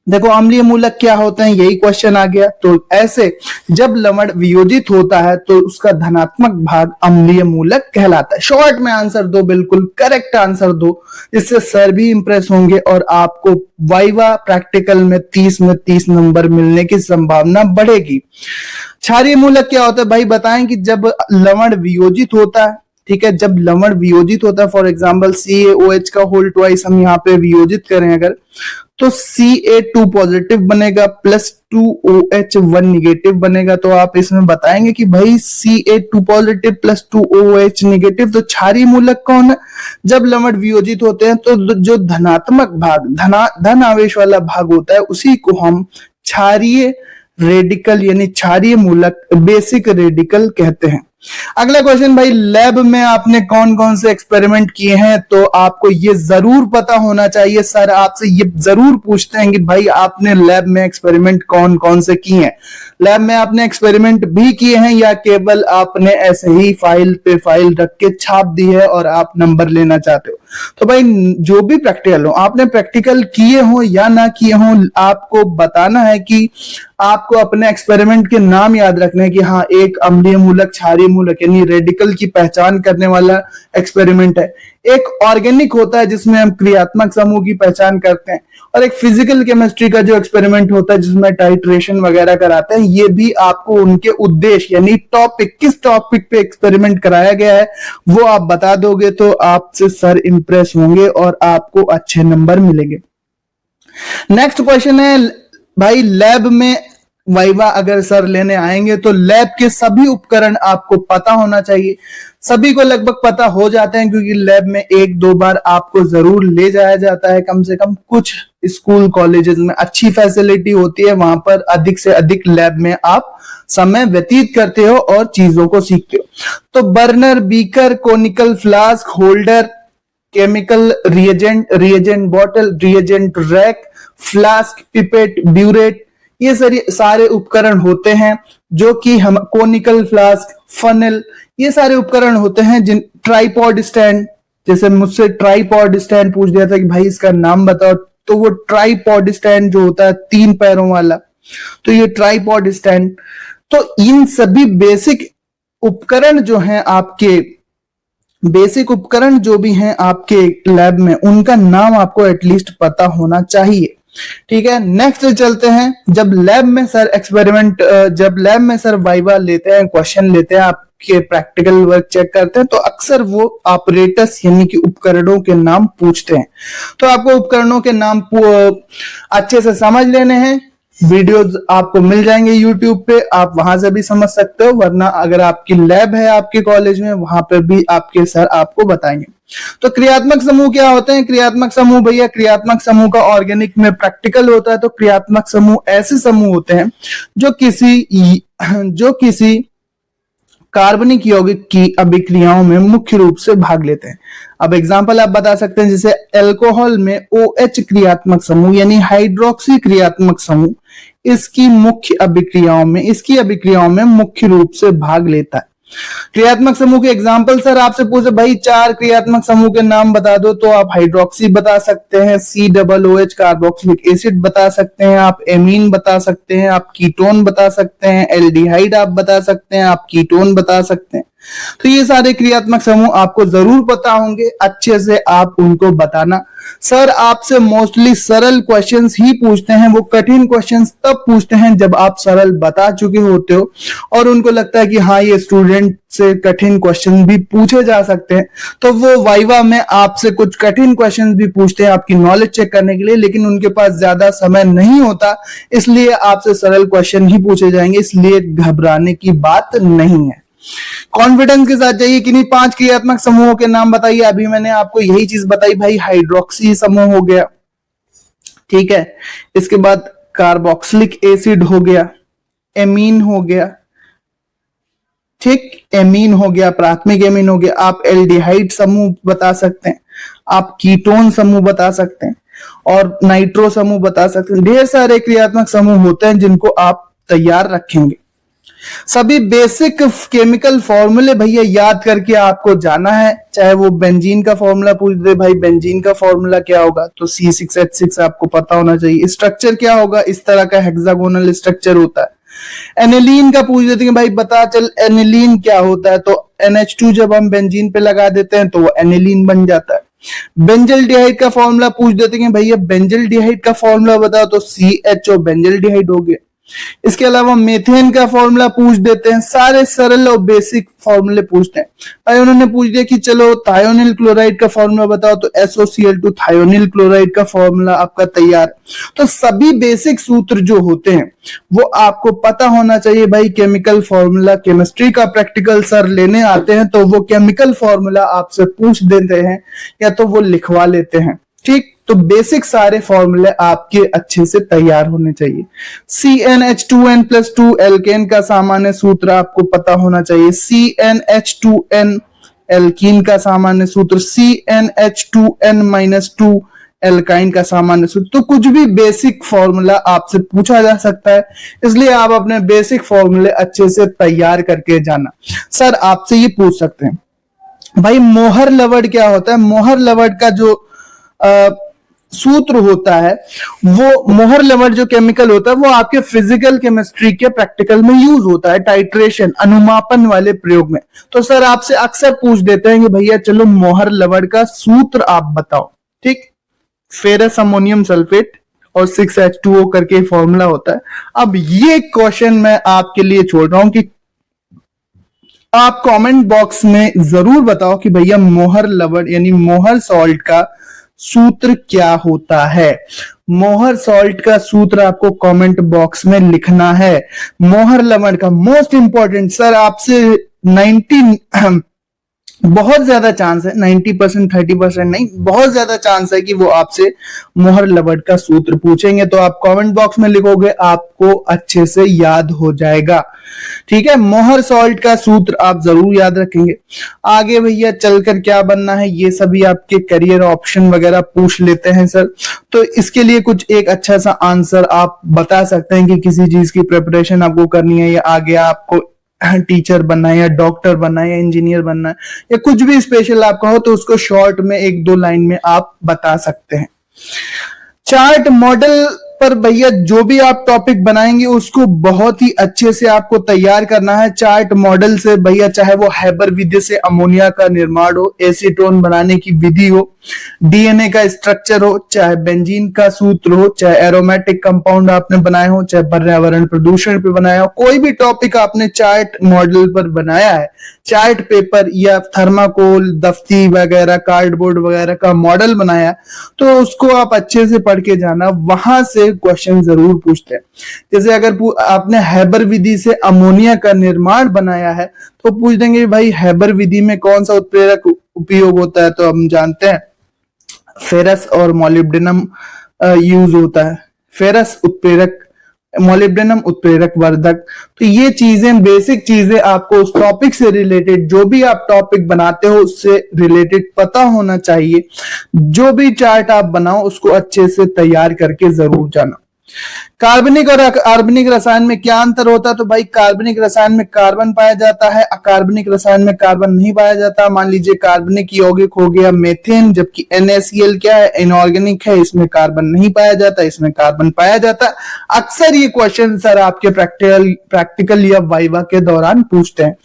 देखो अम्लीय मूलक क्या होते हैं, यही क्वेश्चन आ गया। तो ऐसे जब लवण वियोजित होता है तो उसका धनात्मक भाग अम्लीय मूलक कहलाता है। शॉर्ट में आंसर दो, बिल्कुल करेक्ट आंसर दो, इससे सर भी इंप्रेस होंगे और आपको वाइवा प्रैक्टिकल में 30 नंबर मिलने की संभावना बढ़ेगी। क्षारीय मूलक क्या होता है भाई, बताएं कि जब लवण वियोजित होता है, ठीक है, जब लवण वियोजित होता है, फॉर एग्जाम्पल CaOH का होल ट्वाइस हम यहाँ पे वियोजित करें अगर, तो Ca2 पॉजिटिव बनेगा प्लस 2OH1 निगेटिव बनेगा। तो आप इसमें बताएंगे कि भाई Ca2 positive plus 2OH negative, तो क्षारीय मूलक कौन है। जब लवण वियोजित होते हैं तो जो धनात्मक भाग, धन आवेश वाला भाग होता है, उसी को हम क्षारीय रेडिकल यानी क्षारीय मूलक, बेसिक रेडिकल कहते हैं। अगला क्वेश्चन भाई, लैब में आपने कौन कौन से एक्सपेरिमेंट किए हैं, तो आपको ये जरूर पता होना चाहिए। सर आपसे ये जरूर पूछते हैं कि भाई आपने लैब में एक्सपेरिमेंट कौन कौन से किए हैं। लैब में आपने एक्सपेरिमेंट भी किए हैं या केवल आपने ऐसे ही फाइल पे फाइल रख के छाप दी है और आप नंबर लेना चाहते हो। तो भाई जो भी प्रैक्टिकल हो, आपने प्रैक्टिकल किए हो या ना किए हो, आपको बताना है कि आपको अपने एक्सपेरिमेंट के नाम याद रखने हैं कि हाँ एक अम्लीय मूलक, क्षारीय मूलक यानी रेडिकल की पहचान करने वाला एक्सपेरिमेंट है। एक ऑर्गेनिक होता है जिसमें हम क्रियात्मक समूह की पहचान करते हैं, और एक फिजिकल केमिस्ट्री का जो एक्सपेरिमेंट होता है जिसमें टाइट्रेशन वगैरह कराते हैं। ये भी आपको उनके उद्देश्य यानी टॉपिक, किस टॉपिक पे एक्सपेरिमेंट कराया गया है वो आप बता दोगे तो आपसे सर इंप्रेस होंगे और आपको अच्छे नंबर मिलेंगे। नेक्स्ट क्वेश्चन है भाई, लैब में वाइवा अगर सर लेने आएंगे तो लैब के सभी उपकरण आपको पता होना चाहिए। सभी को लगभग पता हो जाते हैं क्योंकि लैब में 1-2 बार आपको जरूर ले जाया जाता है। कम से कम कुछ स्कूल कॉलेजेस में अच्छी फैसिलिटी होती है, वहां पर अधिक से अधिक लैब में आप समय व्यतीत करते हो और चीजों को सीखते हो। तो burner, beaker, conical flask, holder, chemical reagent bottle, reagent rack, flask, pipette, burette, ये सारे उपकरण होते हैं जो कि हम कोनिकल फ्लास्क, फनल, ये सारे उपकरण होते हैं। जिन ट्राइपॉड स्टैंड, जैसे मुझसे ट्राइपॉड स्टैंड पूछ दिया था कि भाई इसका नाम बताओ, तो वो ट्राइपॉड स्टैंड जो होता है 3 पैरों वाला, तो ये ट्राइपॉड स्टैंड। तो इन सभी बेसिक उपकरण जो हैं आपके, बेसिक उपकरण जो भी हैं आपके लैब में, उनका नाम आपको एटलीस्ट पता होना चाहिए। ठीक है, नेक्स्ट चलते हैं। जब लैब में सर वाइवा लेते हैं, क्वेश्चन लेते हैं, आपके प्रैक्टिकल वर्क चेक करते हैं, तो अक्सर वो ऑपरेटर्स यानी कि उपकरणों के नाम पूछते हैं। तो आपको उपकरणों के नाम अच्छे से समझ लेने हैं। वीडियोस आपको मिल जाएंगे YouTube पे, आप वहां से भी समझ सकते हो, वरना अगर आपकी लैब है आपके कॉलेज में, वहां पर भी आपके सर आपको बताएंगे। तो क्रियात्मक समूह क्या होते हैं? क्रियात्मक समूह भैया, क्रियात्मक समूह का ऑर्गेनिक में प्रैक्टिकल होता है। तो क्रियात्मक समूह ऐसे समूह होते हैं जो किसी कार्बनिक यौगिक की अभिक्रियाओं में मुख्य रूप से भाग लेते हैं। अब एग्जांपल आप बता सकते हैं, जैसे अल्कोहल में OH क्रियात्मक समूह यानी हाइड्रोक्सी क्रियात्मक समूह इसकी अभिक्रियाओं में मुख्य रूप से भाग लेता है। क्रियात्मक समूह के एग्जाम्पल सर आपसे पूछे भाई 4 क्रियात्मक समूह के नाम बता दो, तो आप हाइड्रोक्सी बता सकते हैं, COOH कार्बोक्सिलिक एसिड बता सकते हैं, आप एमीन बता सकते हैं, आप कीटोन बता सकते हैं, एल्डिहाइड आप बता सकते हैं, आप कीटोन बता सकते हैं। तो ये सारे क्रियात्मक समूह आपको जरूर पता होंगे, अच्छे से आप उनको बताना। सर आपसे मोस्टली सरल क्वेश्चंस ही पूछते हैं, वो कठिन क्वेश्चंस तब पूछते हैं जब आप सरल बता चुके होते हो और उनको लगता है कि हाँ ये स्टूडेंट से कठिन क्वेश्चन भी पूछे जा सकते हैं, तो वो वाइवा में आपसे कुछ कठिन क्वेश्चंस भी पूछते हैं आपकी नॉलेज चेक करने के लिए, लेकिन उनके पास ज्यादा समय नहीं होता, इसलिए आपसे सरल क्वेश्चन ही पूछे जाएंगे, इसलिए घबराने की बात नहीं है। कॉन्फिडेंस के साथ जाइए। किन्हीं 5 क्रियात्मक समूहों के नाम बताइए। अभी मैंने आपको यही चीज बताई भाई, हाइड्रोक्सी समूह हो गया, ठीक है, इसके बाद कार्बोक्सिलिक एसिड हो गया, एमीन हो गया, ठीक, एमीन हो गया, प्राथमिक एमीन हो गया, आप एल्डिहाइड समूह बता सकते हैं, आप कीटोन समूह बता सकते हैं और नाइट्रो समूह बता सकते हैं। ढेर सारे क्रियात्मक समूह होते हैं जिनको आप तैयार रखेंगे। सभी बेसिक केमिकल फॉर्मूले भैया याद करके आपको जाना है, चाहे वो बेंजीन का फॉर्मूला पूछ दे भाई बेंजीन का फॉर्मूला क्या होगा, तो C6H6 आपको पता होना चाहिए। स्ट्रक्चर क्या होगा, इस तरह का हेक्सागोनल स्ट्रक्चर होता है। एनिलीन का पूछ देते हैं भाई बता चल एनिलीन क्या होता है, तो NH2 जब हम बेंजीन पे लगा देते हैं तो वो एनिलीन बन जाता है। बेंजल्डिहाइड का फॉर्मूला पूछ देते हैं भैया बेंजल्डिहाइड का फॉर्मूला बताओ, तो CHO बेंजल्डिहाइड हो गया। इसके अलावा मेथेन का फॉर्मूला पूछ देते हैं, सारे सरल और बेसिक फॉर्मूले पूछते हैं भाई। उन्होंने पूछ दिया कि चलो थायोनिल क्लोराइड का फॉर्मूला बताओ, तो SOCl2 थायोनिल क्लोराइड का फॉर्मूला आपका तैयार। तो सभी बेसिक सूत्र जो होते हैं वो आपको पता होना चाहिए भाई। केमिकल फॉर्मूला, केमिस्ट्री का प्रैक्टिकल सर लेने आते हैं तो वो केमिकल फॉर्मूला आपसे पूछ देते हैं या तो वो लिखवा लेते हैं, ठीक। तो बेसिक सारे फॉर्मूले आपके अच्छे से तैयार होने चाहिए। CnH2n+2 एल्केन का सामान्य सूत्र आपको पता होना चाहिए। CnH2n एल्कीन का सामान्य सूत्र, CnH2n-2 एल्काइन का सामान्य सूत्र। तो कुछ भी बेसिक फॉर्मूला आपसे पूछा जा सकता है, इसलिए आप अपने बेसिक फॉर्मूले अच्छे से तैयार करके जाना। सर आपसे ये पूछ सकते हैं भाई मोहर लवण क्या होता है। मोहर लवण का जो सूत्र होता है, वो मोहर लवण जो केमिकल होता है वो आपके फिजिकल केमिस्ट्री के प्रैक्टिकल में यूज होता है, टाइट्रेशन अनुमापन वाले प्रयोग में। तो सर आपसे अक्सर पूछ देते हैं कि भैया चलो मोहर लवण का सूत्र आप बताओ, ठीक। फेरस अमोनियम सल्फेट और 6H2O करके फॉर्मूला होता है। अब ये क्वेश्चन मैं आपके लिए छोड़ रहा हूं कि आप कमेंट बॉक्स में जरूर बताओ कि भैया मोहर लवण यानी मोहर सॉल्ट का सूत्र क्या होता है। मोहर सॉल्ट का सूत्र आपको कमेंट बॉक्स में लिखना है। मोहर लवण का मोस्ट इंपॉर्टेंट सर आपसे 90 बहुत ज्यादा चांस है, 90% 30% नहीं, बहुत ज्यादा चांस है कि वो आपसे मोहर लवण का सूत्र पूछेंगे। तो आप कमेंट बॉक्स में लिखोगे, आपको अच्छे से याद हो जाएगा, ठीक है। मोहर सॉल्ट का सूत्र आप जरूर याद रखेंगे। आगे भैया चलकर क्या बनना है, ये सभी आपके करियर ऑप्शन वगैरह पूछ लेते हैं सर। तो इसके लिए कुछ एक अच्छा सा आंसर आप बता सकते हैं कि किसी चीज की प्रिपरेशन आपको करनी है या आगे आपको टीचर बनना है या डॉक्टर बनना है या इंजीनियर बनना है या कुछ भी स्पेशल आपका हो, तो उसको शॉर्ट में 1-2 लाइन में आप बता सकते हैं। चार्ट मॉडल पर भैया जो भी आप टॉपिक बनाएंगे उसको बहुत ही अच्छे से आपको तैयार करना है। चार्ट मॉडल से भैया चाहे वो हैबर विधि से अमोनिया का निर्माण हो, एसीटोन बनाने की विधि हो, डीएनए का स्ट्रक्चर हो, चाहे बेंजीन का सूत्र हो, चाहे एरोमेटिक कंपाउंड आपने बनाए हो, चाहे पर्यावरण प्रदूषण पे बनाया हो, कोई भी टॉपिक आपने चार्ट मॉडल पर बनाया है, चार्ट पेपर या थर्माकोल, दफ्ती वगैरह, कार्डबोर्ड वगैरह का मॉडल बनाया, तो उसको आप अच्छे से पढ़ के जाना, वहां से क्वेश्चन जरूर पूछते हैं। जैसे अगर आपने हैबर विधि से अमोनिया का निर्माण बनाया है तो पूछ देंगे भाई हैबर विधि में कौन सा उत्प्रेरक उपयोग होता है, तो हम जानते हैं फेरस और मोलिब्डेनम यूज होता है। फेरस उत्प्रेरक, मोलिब्डेनम उत्प्रेरक वर्धक। तो ये चीजें बेसिक चीजें आपको उस टॉपिक से रिलेटेड, जो भी आप टॉपिक बनाते हो उससे रिलेटेड पता होना चाहिए। जो भी चार्ट आप बनाओ उसको अच्छे से तैयार करके जरूर जाना। कार्बनिक और अकार्बनिक रसायन में क्या अंतर होता है? तो भाई कार्बनिक रसायन में कार्बन पाया जाता है, अकार्बनिक रसायन में कार्बन नहीं पाया जाता। मान लीजिए कार्बनिक यौगिक हो गया मेथेन, जबकि NaCl क्या है? इनऑर्गेनिक है, इसमें कार्बन नहीं पाया जाता, इसमें कार्बन पाया जाता। अक्सर ये क्वेश्चन सर आपके प्रैक्टिकल या वाइवा के दौरान पूछते हैं,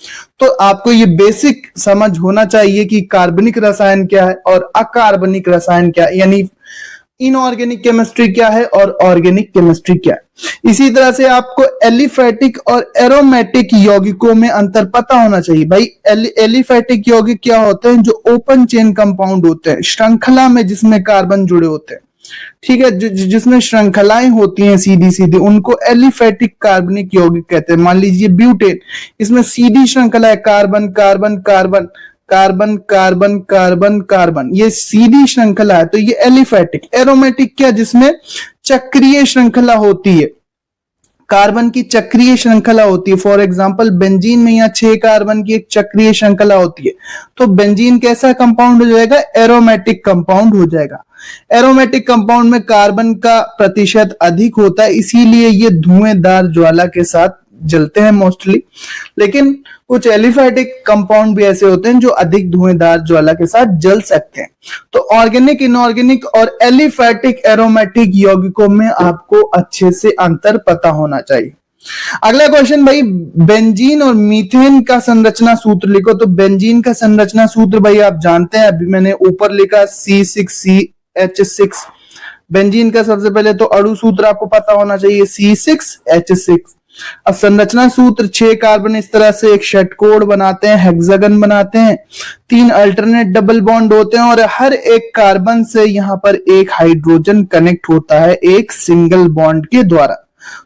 तो आपको ये बेसिक समझ होना चाहिए कि कार्बनिक रसायन क्या है और अकार्बनिक रसायन क्या है, यानी इनऑर्गेनिक केमिस्ट्री क्या है और ऑर्गेनिक केमिस्ट्री क्या है। इसी तरह से आपको एलिफैटिक और एरोमेटिक यौगिकों में अंतर पता होना चाहिए। भाई एलिफैटिक यौगिक क्या होते हैं? जो ओपन चेन कंपाउंड होते हैं, श्रृंखला में जिसमें कार्बन जुड़े होते हैं, ठीक है, जिसमें श्रृंखलाएं होती हैं सीधी सीधी, उनको एलिफैटिक कार्बनिक यौगिक कहते हैं। मान लीजिए ब्यूटेन, इसमें सीधी श्रृंखला है, carbon carbon carbon carbon carbon carbon carbon, ये सीधी श्रृंखला है, तो ये एलिफैटिक। एरोमेटिक क्या? जिसमें चक्रीय श्रृंखला होती है, कार्बन की चक्रीय श्रृंखला होती है। फॉर एग्जांपल बेंजीन में यहाँ 6 कार्बन की एक चक्रीय श्रृंखला होती है, तो बेंजीन कैसा कंपाउंड हो जाएगा? एरोमेटिक कंपाउंड हो जाएगा। एरोमेटिक कंपाउंड में कार्बन का प्रतिशत अधिक होता है, इसीलिए ये धुएंदार ज्वाला के साथ जलते हैं मोस्टली। लेकिन कुछ एलिफैटिक कंपाउंड भी ऐसे होते हैं जो अधिक धुएंदार ज्वाला के साथ जल सकते हैं। तो ऑर्गेनिक, इनऑर्गेनिक और एलिफैटिक एरोमेटिक यौगिकों में आपको अच्छे से अंतर पता होना चाहिए। अगला क्वेश्चन भाई, बेंजीन और मीथेन का संरचना सूत्र लिखो। तो बेंजीन का संरचना सूत्र भाई आप जानते हैं, अभी मैंने ऊपर लिखा C6CH6। बेंजीन का सबसे पहले तो अणु सूत्र आपको पता होना चाहिए, C6H6। अब संरचना सूत्र 6 कार्बन इस तरह से एक षटकोण बनाते हैं, हेक्सागन बनाते हैं, 3 अल्टरनेट डबल बॉन्ड होते हैं और हर एक कार्बन से यहां पर एक हाइड्रोजन कनेक्ट होता है एक सिंगल बॉन्ड के द्वारा।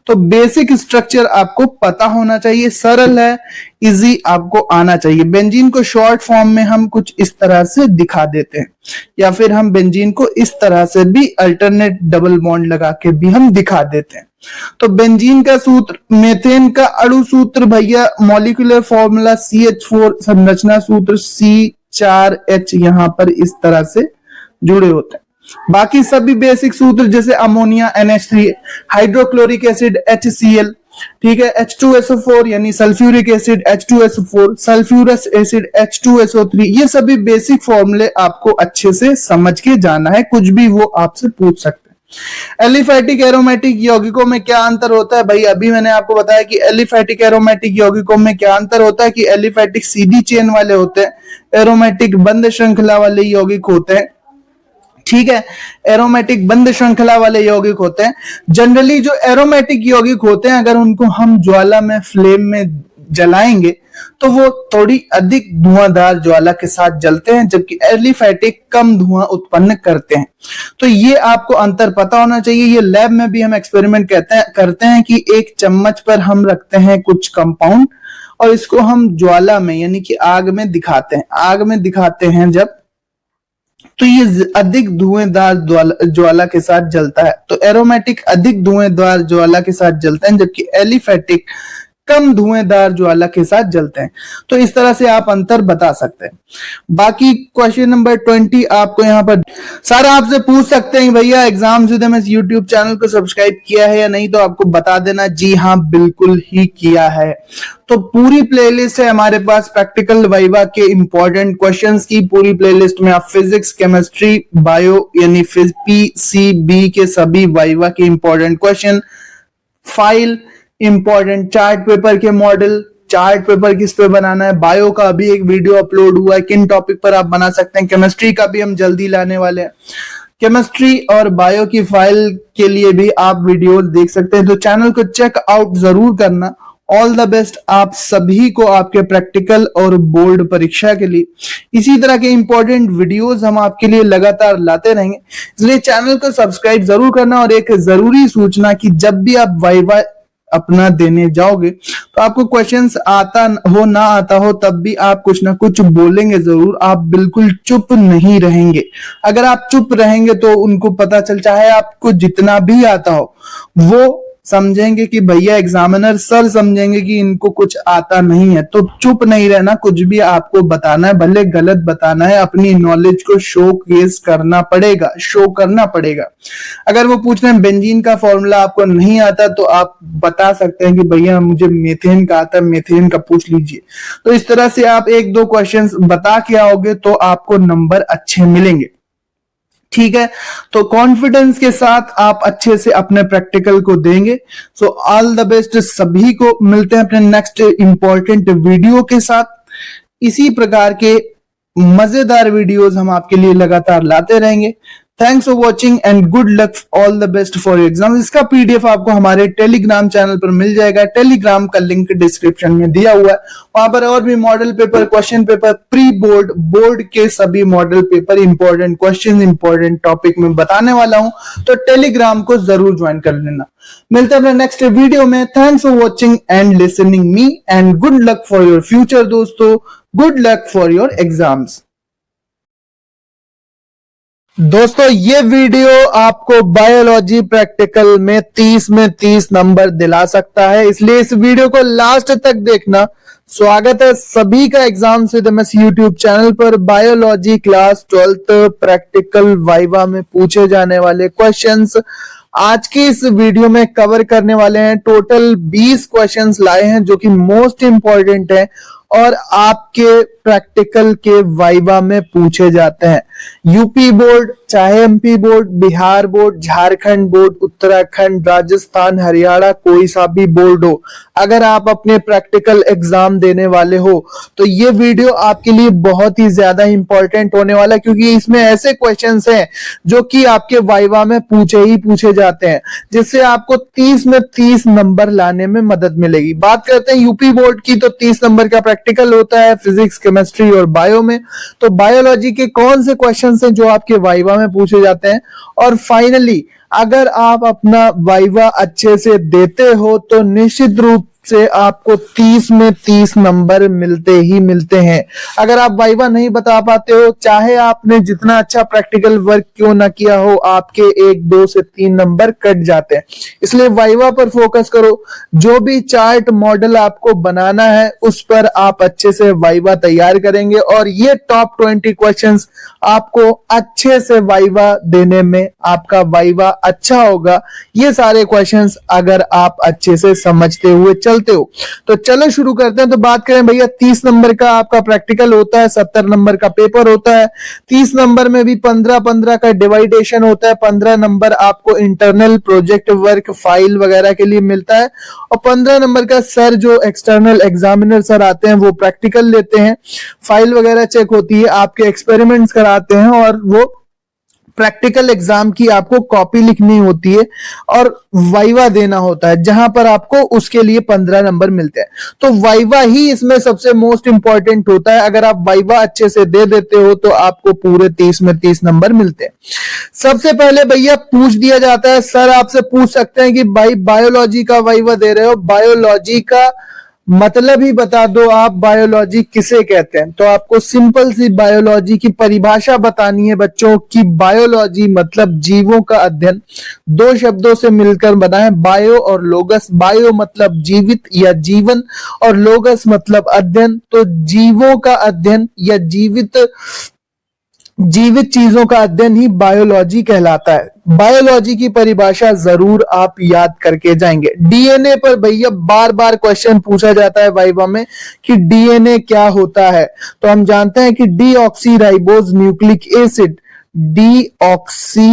तो बेसिक स्ट्रक्चर आपको पता होना चाहिए, सरल है, इजी आपको आना चाहिए। बेंजीन को शॉर्ट फॉर्म में हम कुछ इस तरह से दिखा देते हैं, या फिर हम बेंजीन को इस तरह से भी अल्टरनेट डबल बॉन्ड लगा के भी हम दिखा देते हैं। तो बेंजीन का सूत्र, मेथेन का अणु सूत्र भैया मॉलिक्यूलर फॉर्मूला CH4, संरचना सूत्र C4H यहां पर इस तरह से जुड़े होते हैं। बाकी सभी बेसिक सूत्र जैसे ammonia NH3, hydrochloric acid HCl, ठीक है, H2SO4 यानी sulphuric acid H2SO4, sulphurous acid H2SO3, ये सभी बेसिक फॉर्मूले आपको अच्छे से समझ के जाना है, कुछ भी वो आपसे पूछ सकते हैं। एलिफैटिक एरोमेटिक यौगिकों में क्या अंतर होता है? भाई अभी मैंने आपको बताया कि एलिफैटिक एरोमेटिक यौगिकों में क्या अंतर होता है कि एलिफैटिक सीधी चेन वाले होते हैं, एरोमेटिक बंद श्रृंखला वाले यौगिक होते हैं, ठीक है, एरोमेटिक बंद श्रृंखला वाले यौगिक होते हैं। जनरली जो एरोमेटिक यौगिक होते हैं, अगर उनको हम ज्वाला में, फ्लेम में जलाएंगे तो वो थोड़ी अधिक धुआंधार ज्वाला के साथ जलते हैं, जबकि एलिफैटिक कम धुआं उत्पन्न करते हैं। तो ये आपको अंतर पता होना चाहिए। ये लैब में भी हम एक्सपेरिमेंट करते हैं कि एक चम्मच पर हम रखते हैं कुछ कंपाउंड और इसको हम ज्वाला में यानी कि आग में दिखाते हैं। आग में दिखाते हैं जब, तो ये अधिक धुएंदार ज्वाला के साथ जलता है। तो एरोमेटिक अधिक धुएंदार ज्वाला के साथ जलते हैं, जबकि एलिफैटिक कम धुएंदार ज्वाला के साथ जलते हैं। तो इस तरह से आप अंतर बता सकते हैं। बाकी क्वेश्चन नंबर 20 आपको यहाँ पर सर आपसे पूछ सकते हैं भैया exams with MS YouTube channel को सब्सक्राइब किया है या नहीं, तो आपको बता देना जी हाँ बिल्कुल ही किया है। तो पूरी प्लेलिस्ट है हमारे पास प्रैक्टिकल वाइवा के इंपॉर्टेंट क्वेश्चंस की। पूरी प्लेलिस्ट में आप फिजिक्स, केमिस्ट्री, बायो यानी PCB के सभी वाइवा के important question, file, important chart paper के मॉडल, चार्ट पेपर किस पे बनाना है, बायो का अभी एक वीडियो अपलोड हुआ है किन टॉपिक पर आप बना सकते हैं, केमिस्ट्री का भी हम जल्दी लाने वाले हैं। केमिस्ट्री और बायो की फाइल के लिए भी आप वीडियोस देख सकते हैं, तो चैनल को चेक आउट जरूर करना। ऑल द बेस्ट आप सभी को आपके प्रैक्टिकल और बोर्ड परीक्षा के लिए। इसी तरह के इंपॉर्टेंट वीडियोस हम आपके लिए लगातार लाते रहेंगे, इसलिए चैनल को सब्सक्राइब जरूर करना। और एक जरूरी सूचना कि जब भी आप वाइवा अपना देने जाओगे तो आपको क्वेश्चंस आता हो ना आता हो तब भी आप कुछ ना कुछ बोलेंगे जरूर, आप बिल्कुल चुप नहीं रहेंगे। अगर आप चुप रहेंगे तो उनको पता चल, चाहे आपको जितना भी आता हो वो समझेंगे कि भैया एग्जामिनर सर समझेंगे कि इनको कुछ आता नहीं है, तो चुप नहीं रहना, कुछ भी आपको बताना है, भले गलत बताना है, अपनी नॉलेज को शो केस करना पड़ेगा, शो करना पड़ेगा। अगर वो पूछ रहे हैं बेंजीन का फॉर्मूला आपको नहीं आता तो आप बता सकते हैं कि भैया मुझे मीथेन का आता है, मीथेन का पूछ लीजिए। तो इस तरह से आप एक दो क्वेश्चंस बता के आओगे तो आपको नंबर अच्छे मिलेंगे। ठीक है, तो कॉन्फिडेंस के साथ आप अच्छे से अपने प्रैक्टिकल को देंगे। सो ऑल द बेस्ट सभी को। मिलते हैं अपने नेक्स्ट इंपॉर्टेंट वीडियो के साथ। इसी प्रकार के मजेदार वीडियोस हम आपके लिए लगातार लाते रहेंगे। Thanks for watching and good luck, all the best for exam. इसका पीडीएफ आपको हमारे टेलीग्राम चैनल पर मिल जाएगा। टेलीग्राम का लिंक डिस्क्रिप्शन में दिया हुआ है। वहां पर और भी model paper, question paper, pre board, board के सभी model paper, important question, important topic में बताने वाला हूं, तो टेलीग्राम को जरूर ज्वाइन कर लेना। मिलते हैं अपने नेक्स्ट वीडियो में। Thanks for watching and listening me and good luck for your future दोस्तों। Good luck for your exams. दोस्तों ये वीडियो आपको बायोलॉजी प्रैक्टिकल में 30 नंबर दिला सकता है, इसलिए इस वीडियो को लास्ट तक देखना। स्वागत है सभी का exams with MS YouTube channel पर। Biology class 12th practical viva में पूछे जाने वाले क्वेश्चंस आज के इस वीडियो में कवर करने वाले हैं। टोटल 20 क्वेश्चंस लाए हैं जो कि मोस्ट इंपॉर्टेंट है और आपके प्रैक्टिकल के वाइवा में पूछे जाते हैं। यूपी बोर्ड, चाहे MP board, Bihar board, Jharkhand board, Uttarakhand, Rajasthan, Haryana, कोई सा भी बोर्ड हो, अगर आप अपने प्रैक्टिकल एग्जाम देने वाले हो तो ये वीडियो आपके लिए बहुत ही ज्यादा इंपॉर्टेंट होने वाला है, क्योंकि इसमें ऐसे क्वेश्चंस हैं जो कि आपके वाइवा में पूछे जाते हैं, जिससे आपको 30 में 30 नंबर लाने में मदद मिलेगी। बात करते हैं यूपी बोर्ड की, तो 30 नंबर का प्रैक्टिकल होता है फिजिक्स, केमिस्ट्री और बायो में। तो बायोलॉजी के कौन से क्वेश्चंस हैं जो आपके वाइवा में पूछे जाते हैं। और फाइनली अगर आप अपना वाइवा अच्छे से देते हो तो निश्चित रूप से आपको 30 में 30 नंबर मिलते ही मिलते हैं। अगर आप वाइवा नहीं बता पाते हो, चाहे आपने जितना अच्छा प्रैक्टिकल वर्क क्यों ना किया हो, आपके 1, 2 से 3 नंबर कट जाते हैं। इसलिए वाइवा पर फोकस करो। जो भी चार्ट मॉडल आपको बनाना है उस पर आप अच्छे से वाइवा तैयार करेंगे और ये टॉप 20 क्वेश्चंस आपको अच्छे से वाइवा देने में आपका वाइवा अच्छा होगा। ये सारे क्वेश्चंस अगर आप अच्छे से समझते हुए चलते हो तो चलो शुरू करते हैं। तो बात करें भैया, 30 नंबर का आपका प्रैक्टिकल होता है, 70 नंबर का पेपर होता है। 30 नंबर में भी 15 का डिवाइडेशन होता है। 15 नंबर आपको इंटरनल प्रोजेक्ट वर्क, फाइल वगैरह के लिए मिलता है और 15 नंबर का सर जो एक्सटर्नल एग्जामिनर सर आते हैं वो प्रैक्टिकल लेते हैं, फाइल वगैरह चेक होती है, आपके एक्सपेरिमेंट्स कराते हैं और वो प्रैक्टिकल एग्जाम की आपको कॉपी लिखनी होती है और वाइवा देना होता है, जहां पर आपको उसके लिए 15 नंबर मिलते हैं। तो वाइवा ही इसमें सबसे मोस्ट इंपॉर्टेंट होता है। अगर आप वाइवा अच्छे से दे देते हो तो आपको पूरे 30 में 30 नंबर मिलते हैं। सबसे पहले भैया पूछ दिया जाता है, सर आपसे पूछ सकते हैं कि भाई बायोलॉजी का वाइवा दे रहे हो, बायोलॉजी का मतलब ही बता दो, आप बायोलॉजी किसे कहते हैं। तो आपको सिंपल सी बायोलॉजी की परिभाषा बतानी है बच्चों की बायोलॉजी मतलब जीवों का अध्ययन। 2 शब्दों से मिलकर बना है, बायो और लोगस। बायो मतलब जीवित या जीवन और लोगस मतलब अध्ययन। तो जीवों का अध्ययन या जीवित चीजों का अध्ययन ही बायोलॉजी कहलाता है। बायोलॉजी की परिभाषा जरूर आप याद करके जाएंगे। डीएनए पर भैया बार बार क्वेश्चन पूछा जाता है वाइवा में कि डीएनए क्या होता है। तो हम जानते हैं कि deoxyribose nucleic acid, deoxyribose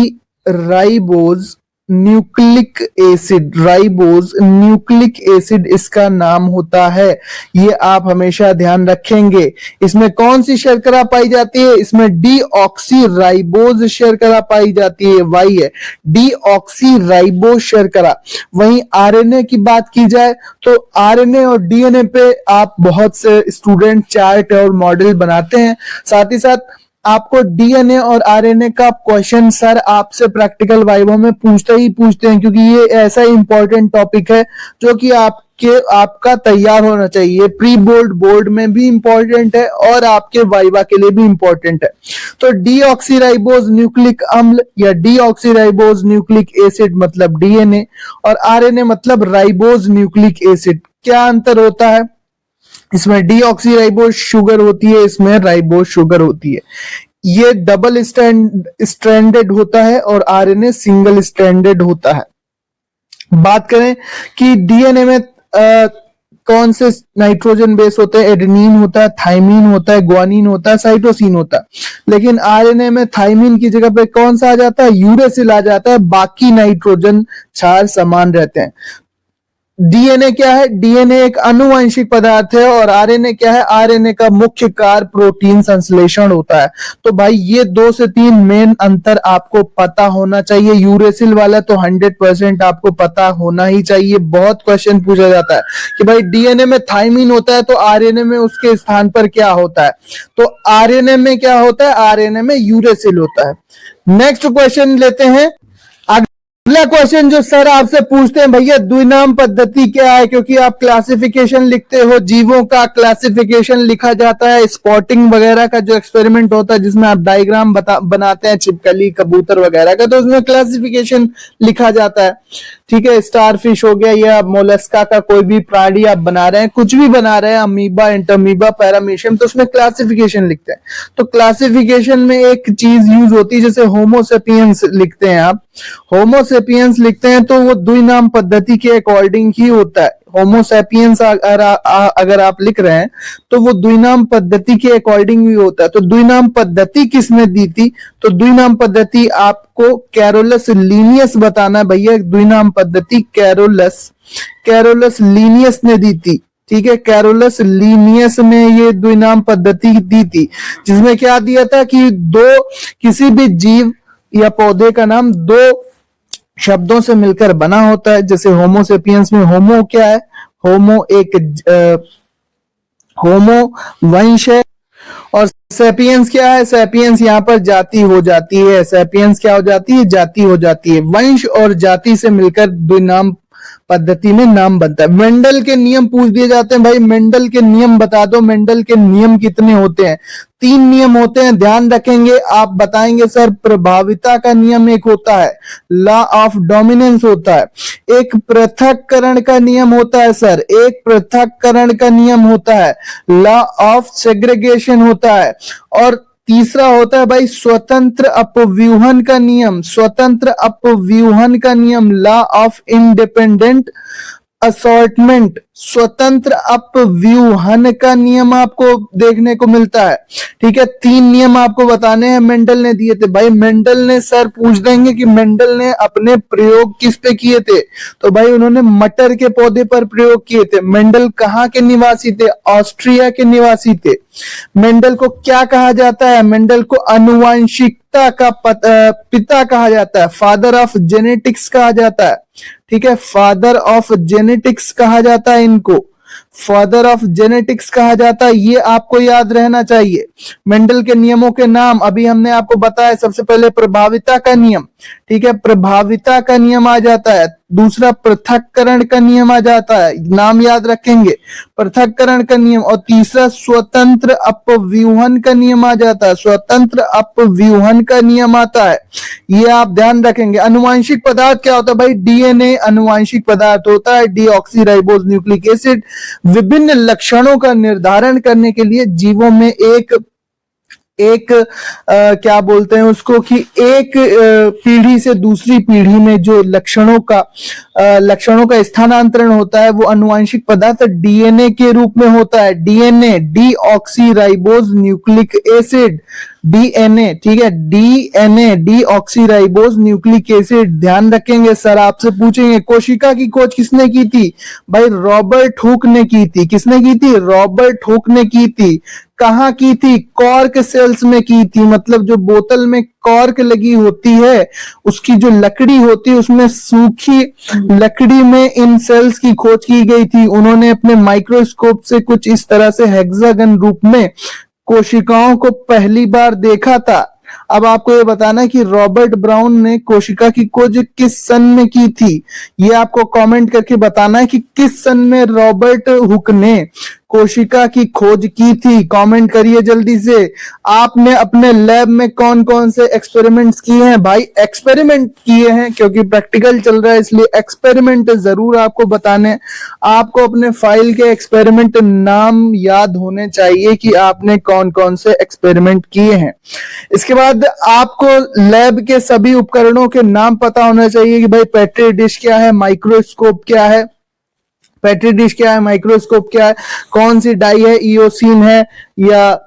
nucleic acid, ribose nucleic acid इसका नाम होता है। ये आप हमेशा ध्यान रखेंगे। इसमें कौन सी शर्करा पाई जाती है? इसमें डीऑक्सीराइबोज शर्करा पाई जाती है, वाई है डीऑक्सीराइबोज शर्करा। वहीं आरएनए की बात की जाए तो आरएनए और डीएनए पे आप बहुत से स्टूडेंट चार्ट और मॉडल बनाते हैं। साथ ही साथ आपको डीएनए और आरएनए का क्वेश्चन सर आपसे प्रैक्टिकल वाइवा में पूछते हैं, क्योंकि ये ऐसा इंपॉर्टेंट टॉपिक है जो कि आपका तैयार होना चाहिए। प्री बोर्ड, बोर्ड में भी इंपॉर्टेंट है और आपके वाइवा के लिए भी इंपॉर्टेंट है। तो डीऑक्सीराइबोज न्यूक्लिक अम्ल या डीऑक्सीराइबोज न्यूक्लिक एसिड मतलब डीएनए, और आरएनए मतलब राइबोज न्यूक्लिक एसिड। क्या अंतर होता है? इसमें डीऑक्सीराइबोज शुगर होती है, इसमें राइबोज शुगर होती है। ये डबल स्ट्रैंडेड होता है और आरएनए सिंगल स्ट्रैंडेड होता है। बात करें कि डीएनए में कौन से नाइट्रोजन बेस होते हैं? एडेनिन होता है, थाइमिन होता है, ग्वानिन होता है, साइटोसिन होता है। लेकिन आरएनए में थाइमिन की जगह पे कौन सा आ जाता है? यूरेसिल आ जाता है। बाकी नाइट्रोजन चार समान रहते हैं। डीएनए क्या है? डीएनए एक आनुवंशिक पदार्थ है और आरएनए क्या है? आरएनए का मुख्य कार्य प्रोटीन संश्लेषण होता है। तो भाई ये 2 से 3 मेन अंतर आपको पता होना चाहिए। यूरेसिल वाला तो 100% आपको पता होना ही चाहिए। बहुत क्वेश्चन पूछा जाता है कि भाई डीएनए में थाइमिन होता है तो आरएनए में उसके स्थान पर क्या होता है? तो आरएनए में क्या होता है? आरएनए में यूरेसिल होता है। नेक्स्ट क्वेश्चन लेते हैं। अगला क्वेश्चन जो सर आपसे पूछते हैं, भैया द्विनाम पद्धति क्या है? क्योंकि आप क्लासिफिकेशन लिखते हो, जीवों का क्लासिफिकेशन लिखा जाता है, स्पॉटिंग वगैरह का जो एक्सपेरिमेंट होता है जिसमें आप डायग्राम बनाते हैं छिपकली, कबूतर वगैरह का, तो उसमें क्लासिफिकेशन लिखा जाता है। ठीक है, स्टारफिश हो गया या मोलस्का का कोई भी प्राणी आप बना रहे हैं, कुछ भी बना रहे हैं, अमीबा, इंटरमीबा, पैरामीशियम, तो उसमें क्लासिफिकेशन लिखते हैं। तो क्लासिफिकेशन में एक चीज यूज होती है, जैसे होमोसेपियंस लिखते हैं आप, होमोसेपियंस लिखते हैं तो वो द्विनाम पद्धति के अकॉर्डिंग ही होता है। होमोसेपियंस अगर आप लिख रहे हैं तो वो द्विनाम पद्धति के अकॉर्डिंग ही होता है। तो द्विनाम पद्धति किसने दी थी? तो द्विनाम पद्धति आपको कैरोलस लीनियस बताना है भैया। द्विनाम पद्धति कैरोलस लीनियस ने दी थी। ठीक है, कैरोलस लीनियस ने ये द्विनाम पद्धति दी थी, जिसमें क्या दिया था कि किसी भी जीव या पौधे का नाम 2 शब्दों से मिलकर बना होता है। जैसे होमोसेपियंस में होमो क्या है? होमो वंश है, और सेपियंस क्या है? सेपियंस यहाँ पर जाति हो जाती है। सेपियंस क्या हो जाती है? जाति हो जाती है। वंश और जाति से मिलकर द्विनाम पद्धति में नाम बनता है। मेंडल के नियम पूछ दिए जाते हैं, भाई मेंडल के नियम बता दो। मेंडल के नियम कितने होते हैं? 3 नियम होते हैं, ध्यान रखेंगे। आप बताएंगे सर प्रभाविता का नियम एक होता है, लॉ ऑफ डोमिनेंस होता है, एक पृथक्करण का नियम होता है सर, एक पृथक्करण का नियम होता है, लॉ ऑफ सेग्रीगेशन होता है, और तीसरा होता है भाई स्वतंत्र अपव्यूहन का नियम। स्वतंत्र अपव्यूहन का नियम, लॉ ऑफ इंडिपेंडेंट असॉर्टमेंट। स्वतंत्र अपव्यूहन का नियम आपको देखने को मिलता है। ठीक है, 3 नियम आपको बताने हैं, मेंडल ने दिए थे। भाई मेंडल ने, सर पूछ देंगे कि मेंडल ने अपने प्रयोग किस पे किए थे? तो भाई उन्होंने मटर के पौधे पर प्रयोग किए थे। मेंडल कहाँ के निवासी थे? ऑस्ट्रिया के निवासी थे। मेंडल को क्या कहा जाता है? मेंडल को आनुवंशिकता का पिता कहा जाता है, फादर ऑफ जेनेटिक्स कहा जाता है। ठीक है, फादर ऑफ जेनेटिक्स कहा जाता है इनको, फादर ऑफ जेनेटिक्स कहा जाता है। ये आपको याद रहना चाहिए। मेंडल के नियमों के नाम अभी हमने आपको बताया। सबसे पहले प्रभाविता का नियम, ठीक है, प्रभाविता का नियम आ जाता है। दूसरा पृथक्करण का नियम आ जाता है, नाम याद रखेंगे, पृथक्करण का नियम। और तीसरा स्वतंत्र अपव्यूहन का नियम आ जाता है, स्वतंत्र अपव्यूहन का नियम आता है। ये आप ध्यान रखेंगे। अनुवांशिक पदार्थ क्या होता है भाई? डीएनए अनुवांशिक पदार्थ होता है, डीऑक्सीराइबोज न्यूक्लिक एसिड। विभिन्न लक्षणों का निर्धारण करने के लिए जीवों में एक क्या बोलते हैं उसको, कि एक पीढ़ी से दूसरी पीढ़ी में जो लक्षणों का स्थानांतरण होता है वो अनुवांशिक पदार्थ डीएनए के रूप में होता है। DNA deoxyribose nucleic acid, DNA, ठीक है, डीएनए डीऑक्सीराइबोज न्यूक्लिक एसिड। ध्यान रखेंगे, सर आपसे पूछेंगे कोशिका की खोज किसने की थी? भाई रॉबर्ट हुक ने की थी। किसने की थी? रॉबर्ट हुक ने की थी। कहाँ की थी? कॉर्क सेल्स में की थी। मतलब जो बोतल में कॉर्क लगी होती है उसकी जो लकड़ी होती है उसमें सूखी लकड़ी में इन सेल्स की खोज की गई थी। उन्होंने अपने माइक्रोस्कोप से कुछ इस तरह से हेक्सागन रूप में कोशिकाओं को पहली बार देखा था? अब आपको ये बताना है कि रॉबर्ट ब्राउन ने कोशिका की खोज किस सन में की थी। ये आपको कमेंट करके बताना है कि किस सन में रॉबर्ट हुक ने कोशिका की खोज की थी। कमेंट करिए जल्दी से। आपने अपने लैब में कौन कौन से एक्सपेरिमेंट्स किए हैं? भाई एक्सपेरिमेंट किए हैं, क्योंकि प्रैक्टिकल चल रहा है इसलिए एक्सपेरिमेंट जरूर आपको बताने हैं। आपको अपने फाइल के एक्सपेरिमेंट नाम याद होने चाहिए कि आपने कौन कौन से एक्सपेरिमेंट किए हैं। इसके बाद आपको लैब के सभी उपकरणों के नाम पता होना चाहिए कि भाई पेट्री डिश क्या है, माइक्रोस्कोप क्या है, पेट्री डिश क्या है, माइक्रोस्कोप क्या है, कौन सी डाई है, इओसिन है या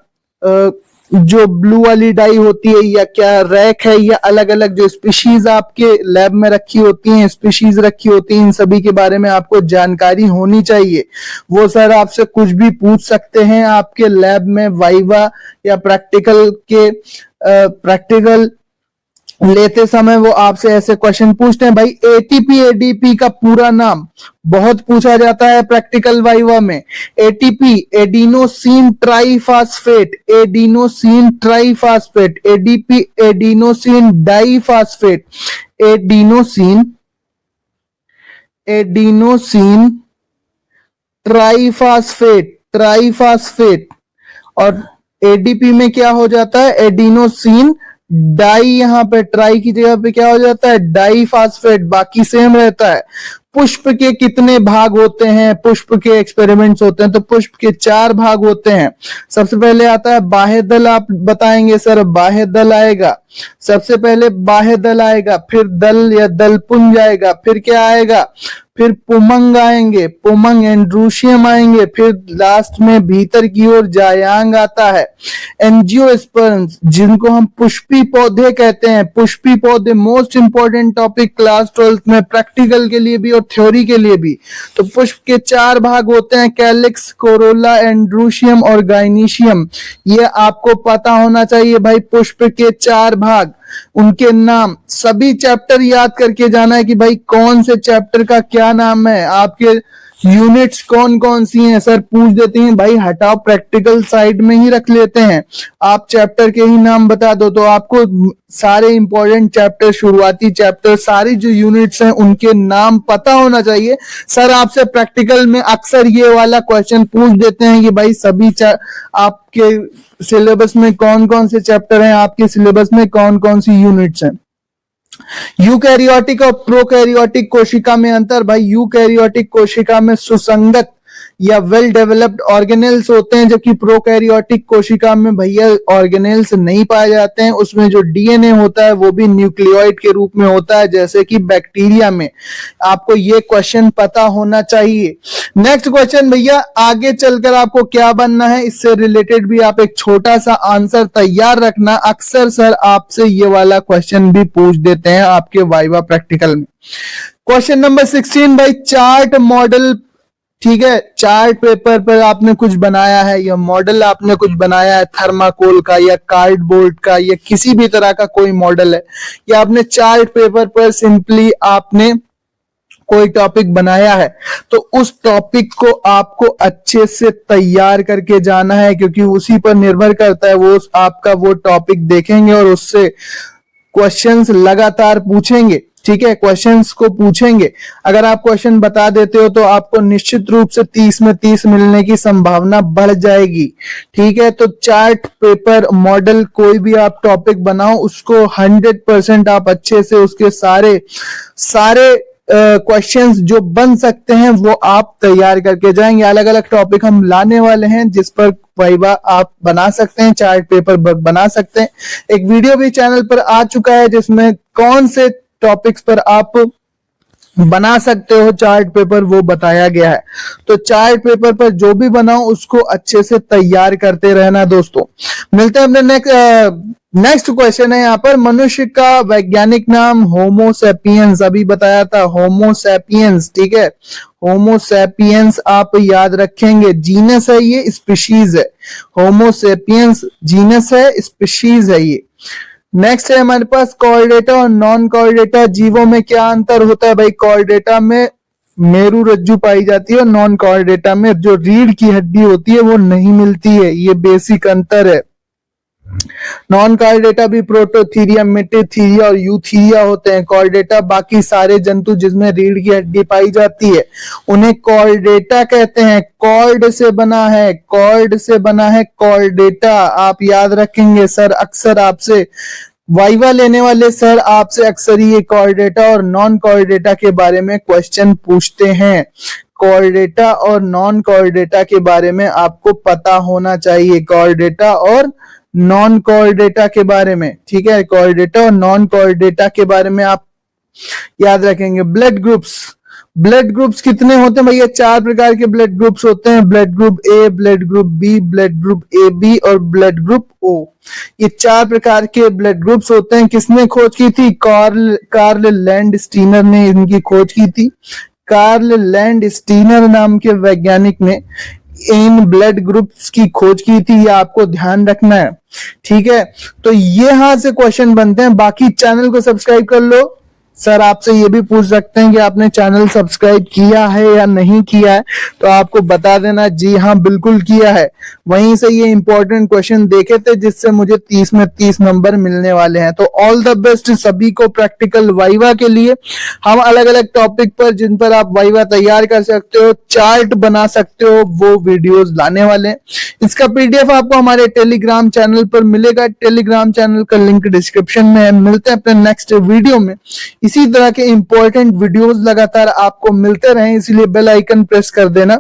जो ब्लू वाली डाई होती है, या क्या रैक है, या अलग अलग जो स्पीशीज आपके लैब में रखी होती हैं, स्पीशीज रखी होती हैं, इन सभी के बारे में आपको जानकारी होनी चाहिए। वो सर आपसे कुछ भी पूछ सकते हैं आपके लैब में वाइवा या प्रैक्टिकल लेते समय वो आपसे ऐसे क्वेश्चन पूछते हैं। भाई एटीपी एडीपी का पूरा नाम बहुत पूछा जाता है प्रैक्टिकल वाइवा में। ATP adenosine triphosphate, adenosine triphosphate, ADP adenosine diphosphate, adenosine triphosphate. और एडीपी में क्या हो जाता है? एडिनोसिन डाई, यहां पे ट्राई की जगह पे क्या हो जाता है? डाइफॉस्फेट, बाकी सेम रहता है। पुष्प के कितने भाग होते हैं? पुष्प के एक्सपेरिमेंट्स होते हैं तो पुष्प के 4 भाग होते हैं। सबसे पहले आता है बाह्य दल। आप बताएंगे सर बाह्य दल आएगा, सबसे पहले बाह्य दल आएगा, फिर दल या दलपुंज आएगा, फिर क्या आएगा? फिर पुमंग आएंगे, पुमंग एंड्रूशियम आएंगे, फिर लास्ट में भीतर की ओर जायांग आता है। एंजियोस्पर्म्स, जिनको हम पुष्पी पौधे कहते हैं, पुष्पी पौधे most important topic class 12th में प्रैक्टिकल के लिए भी और थ्योरी के लिए भी। तो पुष्प के 4 भाग होते हैं, कैलिक्स, कोरोला, एंड्रूशियम और गाइनीशियम। ये आपको पता होना चाहिए भाई, पुष्प के 4 भाग, उनके नाम। सभी चैप्टर याद करके जाना है कि भाई कौन से चैप्टर का क्या नाम है, आपके यूनिट्स कौन कौन सी हैं। सर पूछ देते हैं भाई हटाओ, प्रैक्टिकल साइड में ही रख लेते हैं, आप चैप्टर के ही नाम बता दो। तो आपको सारे इंपॉर्टेंट चैप्टर, शुरुआती चैप्टर, सारी जो यूनिट्स हैं उनके नाम पता होना चाहिए। सर आपसे प्रैक्टिकल में अक्सर ये वाला क्वेश्चन पूछ देते हैं कि भाई सभी आपके सिलेबस में कौन कौन से चैप्टर हैं, आपके सिलेबस में कौन कौन सी यूनिट्स हैं। यूकैरियोटिक और प्रोकैरियोटिक कोशिका में अंतर। भाई यूकैरियोटिक कोशिका में सुसंगत या वेल डेवलप्ड ऑर्गेनेल्स होते हैं, जबकि प्रोकैरियोटिक कोशिका में भैया ऑर्गेनेल्स नहीं पाए जाते हैं। उसमें जो डीएनए होता है वो भी न्यूक्लियोइड के रूप में होता है, जैसे कि बैक्टीरिया में। आपको ये क्वेश्चन पता होना चाहिए। नेक्स्ट क्वेश्चन भैया, आगे चलकर आपको क्या बनना है, इससे रिलेटेड भी आप एक छोटा सा आंसर तैयार रखना। अक्सर सर आपसे ये वाला क्वेश्चन भी पूछ देते हैं आपके वाइवा प्रैक्टिकल में। क्वेश्चन नंबर 16 भाई, चार्ट मॉडल। ठीक है, चार्ट पेपर पर आपने कुछ बनाया है या मॉडल आपने कुछ बनाया है, थर्माकोल का या कार्डबोर्ड का या किसी भी तरह का कोई मॉडल है, या आपने चार्ट पेपर पर सिंपली आपने कोई टॉपिक बनाया है, तो उस टॉपिक को आपको अच्छे से तैयार करके जाना है, क्योंकि उसी पर निर्भर करता है वो आपका वो टॉपिक देखेंगे और उससे क्वेश्चंस लगातार पूछेंगे। ठीक है, क्वेश्चंस को पूछेंगे। अगर आप क्वेश्चन बता देते हो तो आपको निश्चित रूप से 30 में 30 मिलने की संभावना बढ़ जाएगी। ठीक है, तो चार्ट पेपर मॉडल कोई भी आप टॉपिक बनाओ, उसको 100% आप अच्छे से उसके सारे क्वेश्चंस जो बन सकते हैं वो आप तैयार करके जाएंगे। अलग अलग टॉपिक हम लाने वाले हैं जिस पर वाइवा आप बना सकते हैं, चार्ट पेपर बना सकते हैं। एक वीडियो भी चैनल पर आ चुका है जिसमें कौन से टॉपिक्स पर आप बना सकते हो चार्ट पेपर, वो बताया गया है। तो चार्ट पेपर पर जो भी बनाओ उसको अच्छे से तैयार करते रहना दोस्तों। मिलते हैं अपने नेक्स्ट क्वेश्चन है यहाँ पर, मनुष्य का वैज्ञानिक नाम होमो सैपियंस। अभी बताया था होमो सैपियंस। ठीक है, होमो सैपियंस आप याद रखेंगे। जीनस है ये, स्पीशीज है। होमो सैपियंस जीनस है, स्पीशीज है ये। नेक्स्ट है हमारे पास कॉर्डेटा और नॉन कॉर्डेटा जीवों में क्या अंतर होता है। भाई कॉर्डेटा में मेरू रज्जु पाई जाती है और नॉन कॉर्डेटा में जो रीढ़ की हड्डी होती है वो नहीं मिलती है। ये बेसिक अंतर है। नॉन कॉर्डेटा भी प्रोटोथीरिया, मेटाथीरिया और यूथीरिया होते हैं। कॉर्डेटा बाकी सारे जंतु जिसमें रीढ़ की हड्डी पाई जाती है उन्हें कॉर्डेटा कहते हैं। कॉर्ड से बना है, कॉर्ड से बना है कॉर्डेटा। आप याद रखेंगे, सर अक्सर आपसे वाइवा लेने वाले सर आपसे अक्सर ये कॉर्डेटा और नॉन कॉर्डेटा के बारे में क्वेश्चन पूछते हैं। कॉर्डेटा और नॉन कॉर्डेटा के बारे में आपको पता होना चाहिए, कॉर्डेटा और नॉन कॉर्डेटा के बारे में, ठीक है। कॉर्डेटा और नॉन कॉर्डेटा के बारे में आप याद रखेंगे। ब्लड ग्रुप्स, ब्लड ग्रुप्स कितने होते हैं भैया? 4 प्रकार के ब्लड ग्रुप्स होते हैं। Blood group A, blood group B, blood group A B और ब्लड ग्रुप ओ। ये 4 प्रकार के ब्लड ग्रुप्स होते हैं। किसने खोज की थी? कार्ल लैंडस्टीनर ने इनकी खोज की थी। कार्ल लैंडस्टीनर नाम के वैज्ञानिक ने इन ब्लड ग्रुप्स की खोज की थी। ये आपको ध्यान रखना है, ठीक है। तो ये यहां से क्वेश्चन बनते हैं। बाकी चैनल को सब्सक्राइब कर लो। सर आपसे ये भी पूछ सकते हैं कि आपने चैनल सब्सक्राइब किया है या नहीं किया है, तो आपको बता देना जी हाँ बिल्कुल किया है। वहीं से ये इंपॉर्टेंट क्वेश्चन देखे थे जिससे मुझे 30 में 30 नंबर मिलने वाले हैं। तो ऑल द बेस्ट सभी को प्रैक्टिकल वाइवा के लिए। हम अलग अलग टॉपिक पर जिन पर आप वाइवा तैयार कर सकते हो, चार्ट बना सकते हो, वो वीडियोस लाने वाले हैं। इसका पीडीएफ आपको हमारे टेलीग्राम चैनल पर मिलेगा। टेलीग्राम चैनल का लिंक डिस्क्रिप्शन में है। मिलते हैं अपने नेक्स्ट वीडियो में। इसी तरह के इंपॉर्टेंट वीडियोस लगातार आपको मिलते रहें, इसलिए बेल आइकन प्रेस कर देना।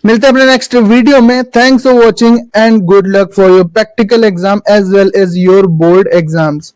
मिलते हैं अपने नेक्स्ट वीडियो में। Thanks for watching and good luck for your practical exam as well as your board exams.